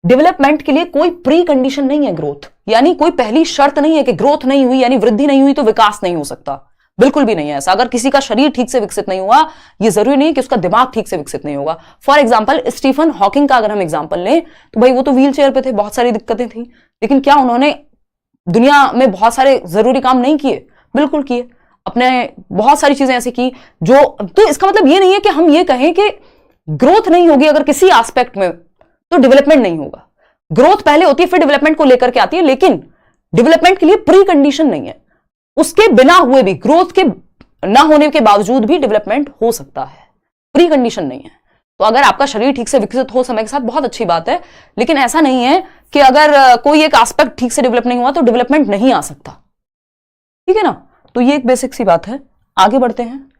डेवलपमेंट के लिए कोई प्री कंडीशन नहीं है ग्रोथ, यानी कोई पहली शर्त नहीं है कि ग्रोथ नहीं हुई यानी वृद्धि नहीं हुई तो विकास नहीं हो सकता। बिल्कुल भी नहीं है ऐसा। अगर किसी का शरीर ठीक से विकसित नहीं हुआ, ये जरूरी नहीं है कि उसका दिमाग ठीक से विकसित नहीं होगा। फॉर एग्जाम्पल स्टीफन हॉकिंग का अगर हम एग्जाम्पल लें तो भाई वो तो व्हील चेयर पे थे, बहुत सारी दिक्कतें थी, लेकिन क्या उन्होंने दुनिया में बहुत सारे जरूरी काम नहीं किए? बिल्कुल किए। अपने बहुत सारी चीजें ऐसी की जो, तो इसका मतलब ये नहीं है कि हम ये कहें कि ग्रोथ नहीं होगी अगर किसी एस्पेक्ट में, तो डेवलपमेंट नहीं होगा। ग्रोथ पहले होती है फिर डेवलपमेंट को लेकर के आती है, लेकिन डेवलपमेंट के लिए प्री कंडीशन नहीं है। उसके बिना हुए भी, ग्रोथ के ना होने के बावजूद भी डेवलपमेंट हो सकता है, प्री कंडीशन नहीं है। तो अगर आपका शरीर ठीक से विकसित हो समय के साथ, बहुत अच्छी बात है, लेकिन ऐसा नहीं है कि अगर कोई एक एस्पेक्ट ठीक से डेवलप नहीं हुआ तो डेवलपमेंट नहीं आ सकता, ठीक है ना। तो ये एक बेसिक सी बात है। आगे बढ़ते हैं।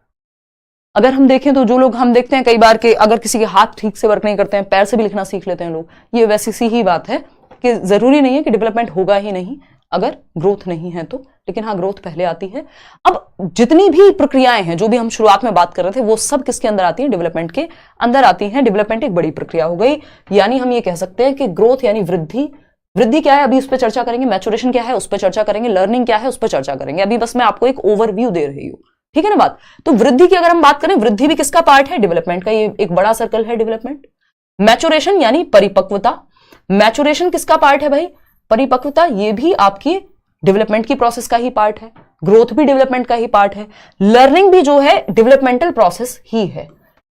अगर हम देखें तो जो लोग हम देखते हैं कई बार कि अगर किसी के हाथ ठीक से वर्क नहीं करते हैं, पैर से भी लिखना सीख लेते हैं लोग, ये वैसी सी ही बात है कि जरूरी नहीं है कि डेवलपमेंट होगा ही नहीं अगर ग्रोथ नहीं है तो, लेकिन हाँ ग्रोथ पहले आती है। अब जितनी भी प्रक्रियाएं हैं जो भी हम शुरुआत में बात कर रहे थे, वो सब किसके अंदर आती हैं? डेवलपमेंट के अंदर आती हैं। डेवलपमेंट एक बड़ी प्रक्रिया हो गई, यानी हम ये कह सकते हैं कि ग्रोथ यानी वृद्धि। वृद्धि क्या है अभी उस पर चर्चा करेंगे, मैच्योरेशन क्या है उस पर चर्चा करेंगे, लर्निंग क्या है उस पर चर्चा करेंगे। अभी बस मैं आपको एक ओवरव्यू दे रही हूं, ठीक है ना बात। तो वृद्धि की अगर हम बात करें, वृद्धि भी किसका पार्ट है? डेवलपमेंट का। ये एक बड़ा सर्कल है डेवलपमेंट। मैच्योरेशन यानी परिपक्वता, मैच्योरेशन किसका पार्ट है भाई? परिपक्वता। ये भी आपकी डेवलपमेंट की प्रोसेस का ही पार्ट है। ग्रोथ भी डेवलपमेंट का ही पार्ट है। लर्निंग भी जो है डेवलपमेंटल प्रोसेस ही है,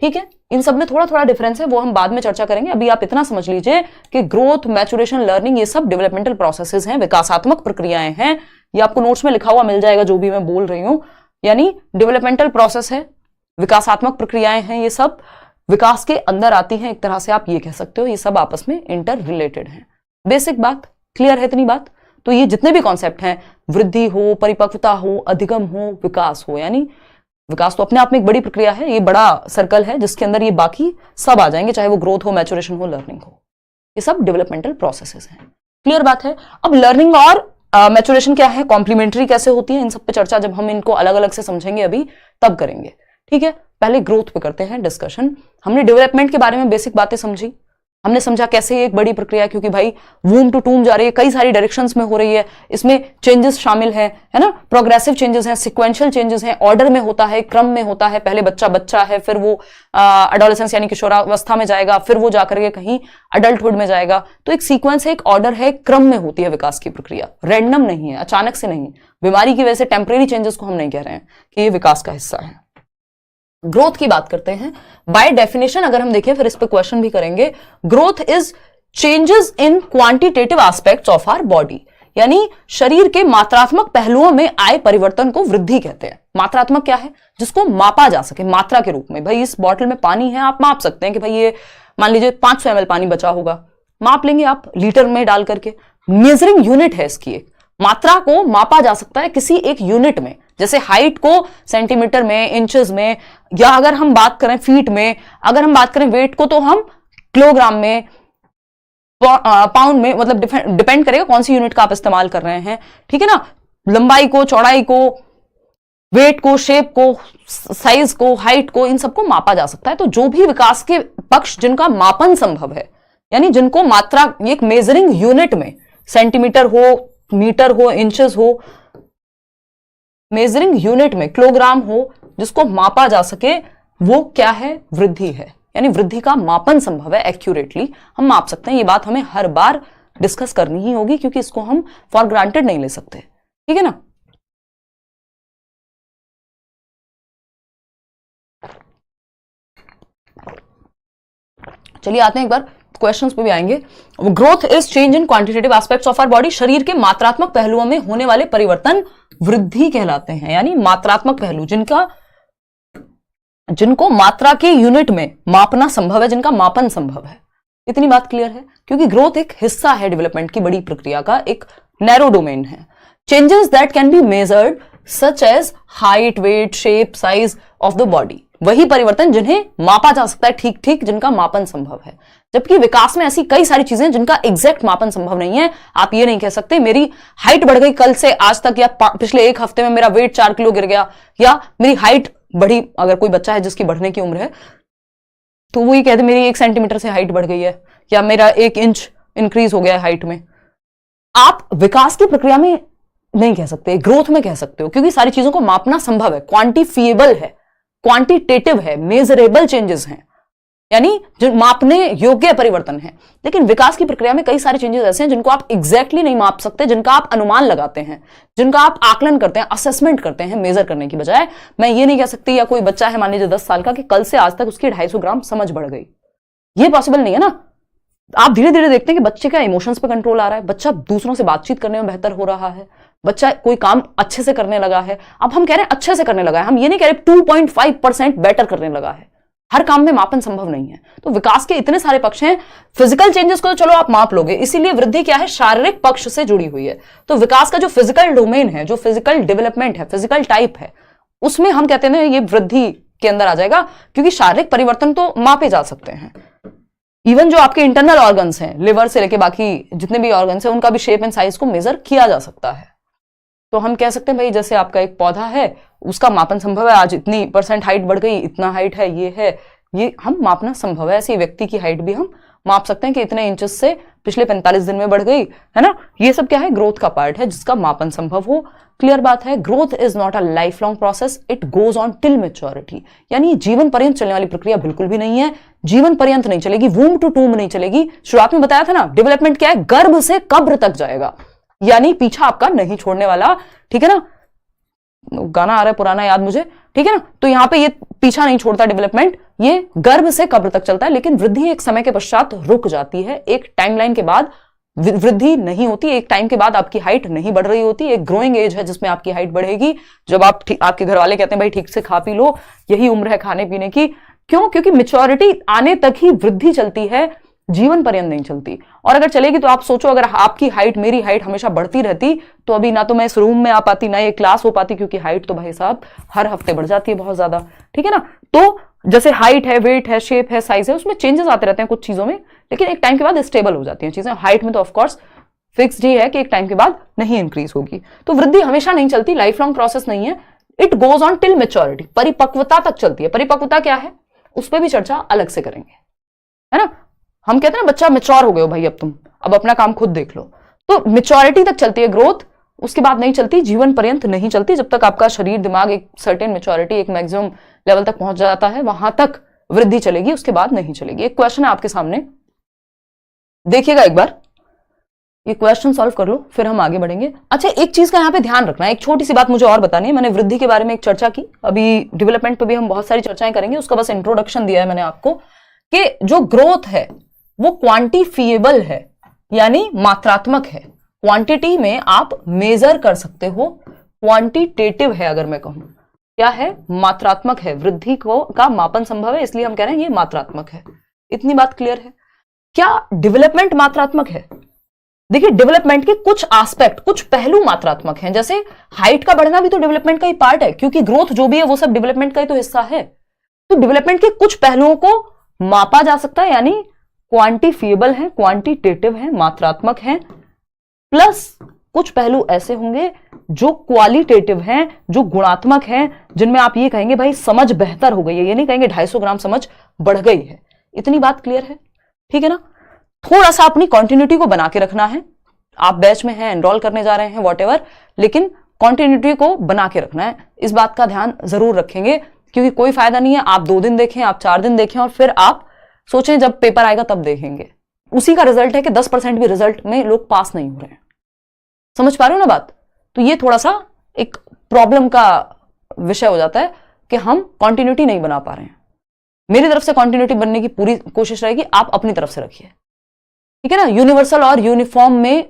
ठीक है। इन सब में थोड़ा थोड़ा डिफरेंस है, वो हम बाद में चर्चा करेंगे। अभी आप इतना समझ लीजिए कि ग्रोथ, मैच्योरेशन, लर्निंग ये सब डेवलपमेंटल प्रोसेसेस हैं, विकासात्मक प्रक्रियाएं हैं। ये आपको नोट्स में लिखा हुआ मिल जाएगा जो भी मैं बोल रही हूं, यानी डेवलपमेंटल प्रोसेस है, विकासात्मक प्रक्रियाएं हैं, ये सब विकास के अंदर आती हैं। एक तरह से आप ये कह सकते हो ये सब आपस में इंटर रिलेटेड हैं। बेसिक बात क्लियर है इतनी बात? तो ये जितने भी कॉन्सेप्ट हैं, वृद्धि हो, परिपक्वता हो, अधिगम हो, विकास हो, यानी विकास तो अपने आप में एक बड़ी प्रक्रिया है, ये बड़ा सर्कल है जिसके अंदर ये बाकी सब आ जाएंगे, चाहे वो ग्रोथ हो, मैच्योरेशन हो, लर्निंग हो, ये सब डेवलपमेंटल प्रोसेसेस हैं। क्लियर बात है? अब लर्निंग और मैच्योरेशन क्या है, कॉम्प्लीमेंट्री कैसे होती है, इन सब पे चर्चा जब हम इनको अलग अलग से समझेंगे अभी तब करेंगे, ठीक है। पहले ग्रोथ पे करते हैं डिस्कशन। हमने डेवलपमेंट के बारे में बेसिक बातें समझी, हमने समझा कैसे ये एक बड़ी प्रक्रिया है, क्योंकि भाई वूम टू टूम जा रही है, कई सारी डायरेक्शंस में हो रही है, इसमें चेंजेस शामिल है ना, प्रोग्रेसिव चेंजेस हैं, सिक्वेंशियल चेंजेस हैं, ऑर्डर में होता है, क्रम में होता है। पहले बच्चा बच्चा है, फिर वो एडोलेसेंस यानी किशोरावस्था में जाएगा, फिर वो जाकर के कहीं अडल्टहुड में जाएगा। तो एक सीक्वेंस है, एक ऑर्डर है, एक क्रम में होती है विकास की प्रक्रिया, रैंडम नहीं है, अचानक से नहीं। बीमारी की वजह से टेम्परेरी चेंजेस को हम नहीं कह रहे हैं कि ये विकास का हिस्सा है। ग्रोथ की बात करते हैं। बाय डेफिनेशन अगर हम देखें, फिर इस पे क्वेश्चन भी करेंगे, growth is changes in quantitative aspects of our body, यानी शरीर के मात्रात्मक पहलुओं में आए परिवर्तन को वृद्धि कहते हैं। मात्रात्मक क्या है? जिसको मापा जा सके, मात्रा के रूप में। भाई इस बॉटल में पानी है, आप माप सकते हैं कि भाई ये मान लीजिए 500 ml पानी बचा होगा, माप लेंगे आप लीटर में डाल करके। मेजरिंग यूनिट है इसकी, एक मात्रा को मापा जा सकता है किसी एक यूनिट में, जैसे हाइट को सेंटीमीटर में, इंचेस में, या अगर हम बात करें फीट में, अगर हम बात करें वेट को तो हम किलोग्राम में, पाउंड में, मतलब डिपेंड करेगा कौन सी यूनिट का आप इस्तेमाल कर रहे हैं, ठीक है ना। लंबाई को, चौड़ाई को, वेट को, शेप को, साइज को, हाइट को, इन सबको मापा जा सकता है। तो जो भी विकास के पक्ष जिनका मापन संभव है, यानी जिनको मात्रा एक मेजरिंग यूनिट में, सेंटीमीटर हो, मीटर हो, इंचेस हो, मेजरिंग यूनिट में किलोग्राम हो, जिसको मापा जा सके, वो क्या है? वृद्धि है। यानी वृद्धि का मापन संभव है, एक्यूरेटली हम माप सकते हैं। ये बात हमें हर बार डिस्कस करनी ही होगी, क्योंकि इसको हम फॉर ग्रांटेड नहीं ले सकते, ठीक है ना। चलिए आते हैं एक बार क्वेश्चंस पे भी आएंगे। Growth is change in quantitative aspects of our body. शरीर के मात्रात्मक पहलुओं में होने वाले परिवर्तन वृद्धि कहलाते हैं, यानी मात्रात्मक पहलू जिनको मात्रा के यूनिट में मापना संभव है, जिनका मापन संभव है। इतनी बात क्लियर है, क्योंकि ग्रोथ एक हिस्सा है डेवलपमेंट की बड़ी प्रक्रिया का, एक नैरो डोमेन है। Changes that can be measured such as height, weight, shape, size of the body. वही परिवर्तन जिन्हें मापा जा सकता है ठीक ठीक, जिनका मापन संभव है। जबकि विकास में ऐसी कई सारी चीजें जिनका एग्जैक्ट मापन संभव नहीं है। आप ये नहीं कह सकते मेरी हाइट बढ़ गई कल से आज तक, या पिछले एक हफ्ते में मेरा वेट 4 किलो गिर गया, या मेरी हाइट बढ़ी। अगर कोई बच्चा है जिसकी बढ़ने की उम्र है तो वो ये कहते मेरी 1 सेंटीमीटर से हाइट बढ़ गई है, या मेरा 1 इंच इंक्रीज हो गया है हाइट में। आप विकास की प्रक्रिया में नहीं कह सकते, ग्रोथ में कह सकते हो, क्योंकि सारी चीजों को मापना संभव है, क्वांटिफिएबल है, क्वांटिटेटिव है, मेजरेबल चेंजेस हैं, यानी जो मापने योग्य परिवर्तन है। लेकिन विकास की प्रक्रिया में कई सारे चेंजेस ऐसे हैं जिनको आप एग्जैक्टली नहीं माप सकते, जिनका आप अनुमान लगाते हैं, जिनका आप आकलन करते हैं, असेसमेंट करते हैं मेजर करने की बजाय। मैं ये नहीं कह सकती, या कोई बच्चा है मान लीजिए 10 साल का, कि कल से आज तक उसकी 250 ग्राम समझ बढ़ गई। ये पॉसिबल नहीं है ना। आप धीरे धीरे देखते हैं कि बच्चे का इमोशंस पे कंट्रोल आ रहा है, बच्चा दूसरों से बातचीत करने में बेहतर हो रहा है, बच्चा कोई काम अच्छे से करने लगा है। अब हम कह रहे हैं अच्छे से करने लगा है, हम ये नहीं कह रहे 2.5% बेटर करने लगा है। हर काम में मापन संभव नहीं है। तो विकास के इतने सारे पक्ष हैं। फिजिकल चेंजेस को तो चलो आप माप लोगे, इसीलिए वृद्धि क्या है, शारीरिक पक्ष से जुड़ी हुई है। तो विकास का जो फिजिकल डोमेन है, जो फिजिकल डेवलपमेंट है, फिजिकल टाइप है, उसमें हम कहते हैं ये वृद्धि के अंदर आ जाएगा, क्योंकि शारीरिक परिवर्तन तो मापे जा सकते हैं। इवन जो आपके इंटरनल ऑर्गन्स हैं, लिवर से लेके बाकी जितने भी ऑर्गन्स हैं, उनका भी शेप एंड साइज को मेजर किया जा सकता है। तो हम कह सकते हैं भाई जैसे आपका एक पौधा है, उसका मापन संभव है, आज इतनी % हाइट बढ़ गई, इतना हाइट है, ये हम मापना संभव है। ऐसे व्यक्ति की हाइट भी हम माप सकते हैं कि इतने इंचेस से पिछले 45 दिन में बढ़ गई, है ना। ये सब क्या है, ग्रोथ का पार्ट है, जिसका मापन संभव हो। क्लियर बात है। Growth is not a life long process, it goes on till maturity. यानी जीवन पर्यंत चलने वाली प्रक्रिया बिल्कुल भी नहीं है, जीवन पर्यंत नहीं चलेगी, वूम टू टूम नहीं चलेगी। शुरुआत में बताया था ना, डेवलपमेंट क्या है, गर्भ से कब्र तक जाएगा, यानी पीछा आपका नहीं छोड़ने वाला। ठीक है ना, गाना आ रहा है पुराना याद मुझे, ठीक है ना। तो यहां पे ये पीछा नहीं छोड़ता डेवलपमेंट, ये गर्भ से कब्र तक चलता है। लेकिन वृद्धि एक समय के पश्चात रुक जाती है, एक टाइमलाइन के बाद वृद्धि नहीं होती, एक टाइम के बाद आपकी हाइट नहीं बढ़ रही होती। एक ग्रोइंग एज है जिसमें आपकी हाइट बढ़ेगी, जब आपके घर वाले कहते हैं भाई ठीक से खा पी लो, यही उम्र है खाने पीने की। क्यों? क्योंकि मैच्योरिटी आने तक ही वृद्धि चलती है, जीवन पर्यंत नहीं चलती। और अगर चलेगी तो आप सोचो, अगर आपकी हाइट मेरी हाइट हमेशा बढ़ती रहती तो अभी ना तो मैं इस रूम में आ पाती, ना ये क्लास हो पाती, क्योंकि हाइट तो भाई साहब हर हफ्ते बढ़ जाती है बहुत ज्यादा। ठीक है ना। तो जैसे हाइट है, वेट है, शेप है, साइज है, उसमें चेंजेस आते रहते हैं कुछ चीजों में, लेकिन एक टाइम के बाद स्टेबल हो जाती हैं चीजें। हाइट में तो ऑफकोर्स फिक्स्ड ही है कि एक टाइम के बाद नहीं इंक्रीज होगी। तो वृद्धि हमेशा नहीं चलती, लाइफ लॉन्ग प्रोसेस नहीं है, it goes on till maturity, परिपक्वता तक चलती है। परिपक्वता क्या है उस पर भी चर्चा अलग से करेंगे, है ना। हम कहते हैं ना बच्चा मैच्योर हो गए हो भाई, अब तुम अब अपना काम खुद देख लो। तो मैच्योरिटी तक चलती है ग्रोथ, उसके बाद नहीं चलती, जीवन पर्यंत नहीं चलती। जब तक आपका शरीर दिमाग एक सर्टेन मैच्योरिटी, एक मैक्सिमम लेवल तक पहुंच जाता है, वहां तक वृद्धि चलेगी, उसके बाद नहीं चलेगी। एक क्वेश्चन है आपके सामने, देखिएगा एक बार, ये क्वेश्चन सॉल्व कर लो, फिर हम आगे बढ़ेंगे। अच्छा, एक चीज का यहाँ पे ध्यान रखना है, एक छोटी सी बात मुझे और बतानी है। मैंने वृद्धि के बारे में एक चर्चा की, अभी डेवलपमेंट पे भी हम बहुत सारी चर्चाएं करेंगे, उसका बस इंट्रोडक्शन दिया है मैंने आपको, कि जो ग्रोथ है वो क्वांटिफिएबल है, यानी मात्रात्मक है। क्वांटिटी में आप मेजर कर सकते हो, क्वांटिटेटिव है। अगर मैं कहूं क्या है, मात्रात्मक है। वृद्धि का मापन संभव है, इसलिए हम कह रहे हैं ये मात्रात्मक है। इतनी बात क्लियर है। क्या डेवलपमेंट मात्रात्मक है? देखिए, डेवलपमेंट के कुछ एस्पेक्ट, कुछ पहलू मात्रात्मक हैं। जैसे हाइट का बढ़ना भी तो डेवलपमेंट का ही पार्ट है, क्योंकि ग्रोथ जो भी है वो सब डेवलपमेंट का ही तो हिस्सा है। तो डेवलपमेंट के कुछ पहलुओं को मापा जा सकता है, यानी क्वांटिफिएबल है, क्वांटिटेटिव है, मात्रात्मक है। प्लस कुछ पहलू ऐसे होंगे जो क्वालिटेटिव हैं, जो गुणात्मक हैं, जिनमें आप ये कहेंगे भाई समझ बेहतर हो गई है, ये नहीं कहेंगे 250 ग्राम समझ बढ़ गई है। इतनी बात क्लियर है? ठीक है ना। थोड़ा सा अपनी कंटिन्यूटी को बना के रखना है। आप बैच में हैं, एनरोल करने जा रहे हैं, व्हाटएवर, लेकिन कंटिन्यूटी को बना के रखना है। इस बात का ध्यान जरूर रखेंगे, क्योंकि कोई फायदा नहीं है आप 2 दिन देखें, आप 4 दिन देखें और फिर आप सोचें जब पेपर आएगा तब देखेंगे। उसी का रिजल्ट है कि 10% भी रिजल्ट में लोग पास नहीं हो रहे हैं। समझ पा रहे हो ना बात? तो ये थोड़ा सा एक प्रॉब्लम का विषय हो जाता है कि हम कंटिन्यूटी नहीं बना पा रहे हैं। मेरी तरफ से कॉन्टिन्यूटी बनने की पूरी कोशिश रहेगी, आप अपनी तरफ से रखिए, ठीक है ना। यूनिवर्सल और यूनिफॉर्म में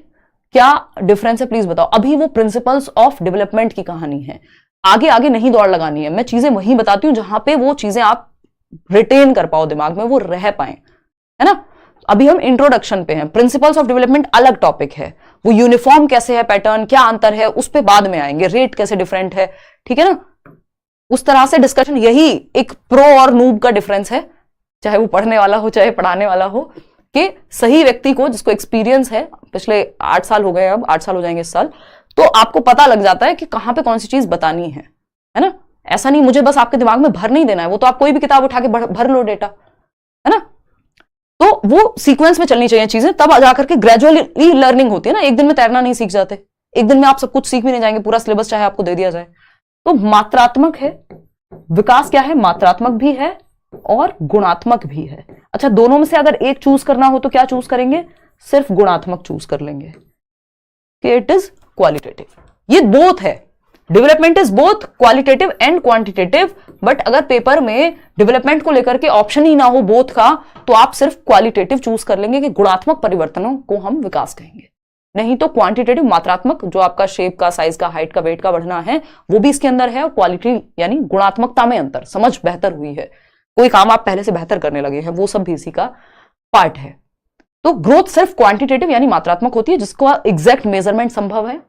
क्या डिफरेंस है प्लीज बताओ। अभी वो प्रिंसिपल्स ऑफ डेवलपमेंट की कहानी है, आगे आगे नहीं दौड़ लगानी है। मैं चीजें वहीं बताती हूं जहां पे वो चीजें आप रिटेन कर पाओ, दिमाग में वो रह पाए, है ना। अभी हम इंट्रोडक्शन पे हैं, प्रिंसिपल्स ऑफ डेवलपमेंट अलग टॉपिक है, वो यूनिफॉर्म कैसे है, पैटर्न क्या अंतर है, उस पे बाद में आएंगे, रेट कैसे डिफरेंट है, ठीक है ना। उस तरह से डिस्कशन, यही एक प्रो और नूब का डिफरेंस है, चाहे वो पढ़ने वाला हो चाहे पढ़ाने वाला हो, कि सही व्यक्ति को जिसको एक्सपीरियंस है, पिछले 8 साल हो गए, अब 8 साल हो जाएंगे इस साल, तो आपको पता लग जाता है कि कहां पे कौन सी चीज बतानी है ना। ऐसा नहीं मुझे बस आपके दिमाग में भर नहीं देना है, वो तो आप कोई भी किताब उठा के भर लो डेटा, है ना। तो वो सीक्वेंस में चलनी चाहिए चीजें, तब जाकर के ग्रेजुअली लर्निंग होती है ना। एक दिन में तैरना नहीं सीख जाते, एक दिन में आप सब कुछ सीख भी नहीं जाएंगे, पूरा सिलेबस चाहे आपको दे दिया जाए। तो मात्रात्मक है विकास, क्या है, मात्रात्मक भी है और गुणात्मक भी है। अच्छा, दोनों में से अगर एक चूज करना हो तो क्या चूज करेंगे, सिर्फ गुणात्मक चूज कर लेंगे कि इट इज क्वालिटेटिव। ये बोथ है, development is both qualitative and quantitative. But अगर पेपर में डेवलपमेंट को लेकर के ऑप्शन ही ना हो बोथ का, तो आप सिर्फ क्वालिटेटिव चूज कर लेंगे कि गुणात्मक परिवर्तनों को हम विकास कहेंगे। नहीं तो क्वांटिटेटिव, मात्रात्मक, जो आपका शेप का, साइज का, हाइट का, वेट का बढ़ना है, वो भी इसके अंदर है। और क्वालिटी यानी गुणात्मकता में अंतर, समझ बेहतर हुई है, कोई काम आप पहले से बेहतर करने लगे हैं, वो सब भी इसी का पार्ट है। तो ग्रोथ सिर्फ क्वांटिटेटिव यानी मात्रात्मक होती है, जिसको एग्जैक्ट मेजरमेंट संभव है,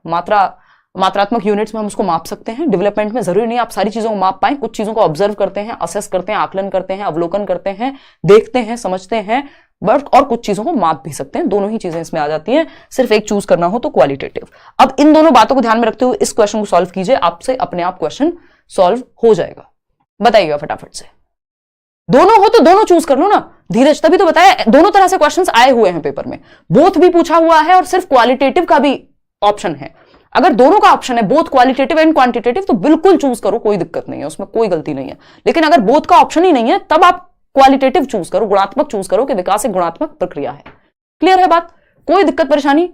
मात्रात्मक यूनिट्स में हम उसको माप सकते हैं। डेवलपमेंट में जरूरी नहीं आप सारी चीजों को माप पाएं, कुछ चीजों को ऑब्जर्व करते हैं, असेस करते हैं, आकलन करते हैं, अवलोकन करते हैं, देखते हैं, समझते हैं, बट और कुछ चीजों को माप भी सकते हैं। दोनों ही चीजें इसमें आ जाती हैं, सिर्फ एक चूज करना हो तो क्वालिटेटिव। अब इन दोनों बातों को ध्यान में रखते हुए इस क्वेश्चन को सॉल्व कीजिए, आपसे अपने आप क्वेश्चन सॉल्व हो जाएगा। बताइएगा फटाफट से। दोनों हो तो दोनों चूज कर लो ना धीरज, तभी तो बताया दोनों तरह से क्वेश्चंस आए हुए हैं पेपर में, बोथ भी पूछा हुआ है और सिर्फ क्वालिटेटिव का भी ऑप्शन है। अगर दोनों का ऑप्शन है, बोथ क्वालिटेटिव एंड क्वांटिटेटिव, तो बिल्कुल चूज करो, कोई दिक्कत नहीं है, उसमें कोई गलती नहीं है। लेकिन अगर बोथ का ऑप्शन ही नहीं है, तब आप क्वालिटेटिव चूज करो, गुणात्मक चूज करो कि विकास एक गुणात्मक प्रक्रिया है। क्लियर है बात, कोई दिक्कत परेशानी।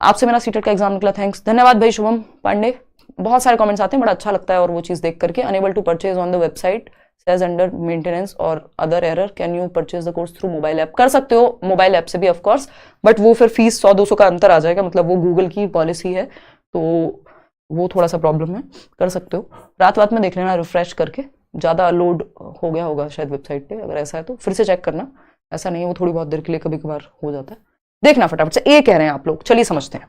आपसे मेरा सीटेट का एग्जाम निकला, थैंक्स, धन्यवाद भाई शुभम पांडे। बहुत सारे कमेंट्स आते हैं, बड़ा अच्छा लगता है और वो चीज देख करके। Unable to purchase on the website, says under maintenance और other error, can you purchase the course through mobile app? कर सकते हो मोबाइल ऐप से भी ऑफ कोर्स, बट वो फिर फीस 100-200 का अंतर आ जाएगा, मतलब वो गूगल की पॉलिसी है, तो वो थोड़ा सा प्रॉब्लम है। कर सकते हो, रात में देख लेना रिफ्रेश करके, ज्यादा लोड हो गया होगा शायद वेबसाइट पे, अगर ऐसा है तो फिर से चेक करना। ऐसा नहीं है, वो थोड़ी बहुत देर के लिए कभी कभार हो जाता है, देखना फटाफट से। ए कह रहे हैं आप लोग, चलिए समझते हैं।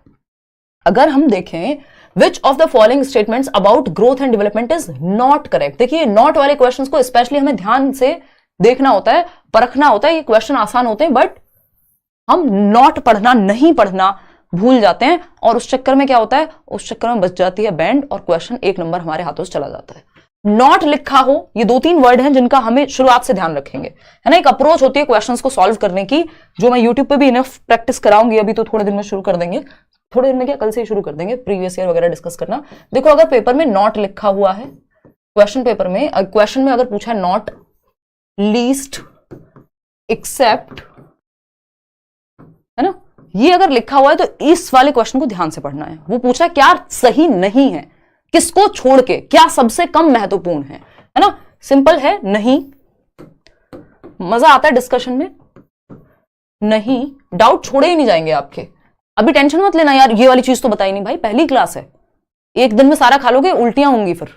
अगर हम देखें which of the following statements about growth and development is not correct. देखिए नॉट वाले क्वेश्चंस को स्पेशली हमें ध्यान से देखना होता है, परखना होता है। ये क्वेश्चन आसान होते हैं, बट हम नॉट पढ़ना, नहीं पढ़ना भूल जाते हैं, और उस चक्कर में क्या होता है, उस चक्कर में बच जाती है बैंड और क्वेश्चन 1 नंबर हमारे हाथों से चला जाता है। नॉट लिखा हो, ये 2-3 वर्ड हैं जिनका हमें शुरुआत से ध्यान रखेंगे, है ना। एक अप्रोच होती है क्वेश्चंस को सॉल्व करने की, जो मैं यूट्यूब पे भी इनफ प्रैक्टिस कराऊंगी, अभी तो थोड़े दिन में शुरू कर देंगे, थोड़े दिन में क्या, कल से ही शुरू कर देंगे, प्रीवियस ईयर वगैरह डिस्कस करना। देखो अगर पेपर में नॉट लिखा हुआ है, क्वेश्चन पेपर में, क्वेश्चन में अगर पूछा है नॉट, लीस्ट, एक्सेप्ट, है ना, ये अगर लिखा हुआ है तो इस वाले क्वेश्चन को ध्यान से पढ़ना है। वो पूछा क्या सही नहीं है, किसको छोड़ के, क्या सबसे कम महत्वपूर्ण है ना। सिंपल है, नहीं। मजा आता है डिस्कशन में, नहीं, डाउट छोड़े ही नहीं जाएंगे आपके। अभी टेंशन मत लेना यार, ये वाली चीज तो बताई नहीं भाई, पहली क्लास है, एक दिन में सारा खा लोगे, उल्टियां होंगी फिर,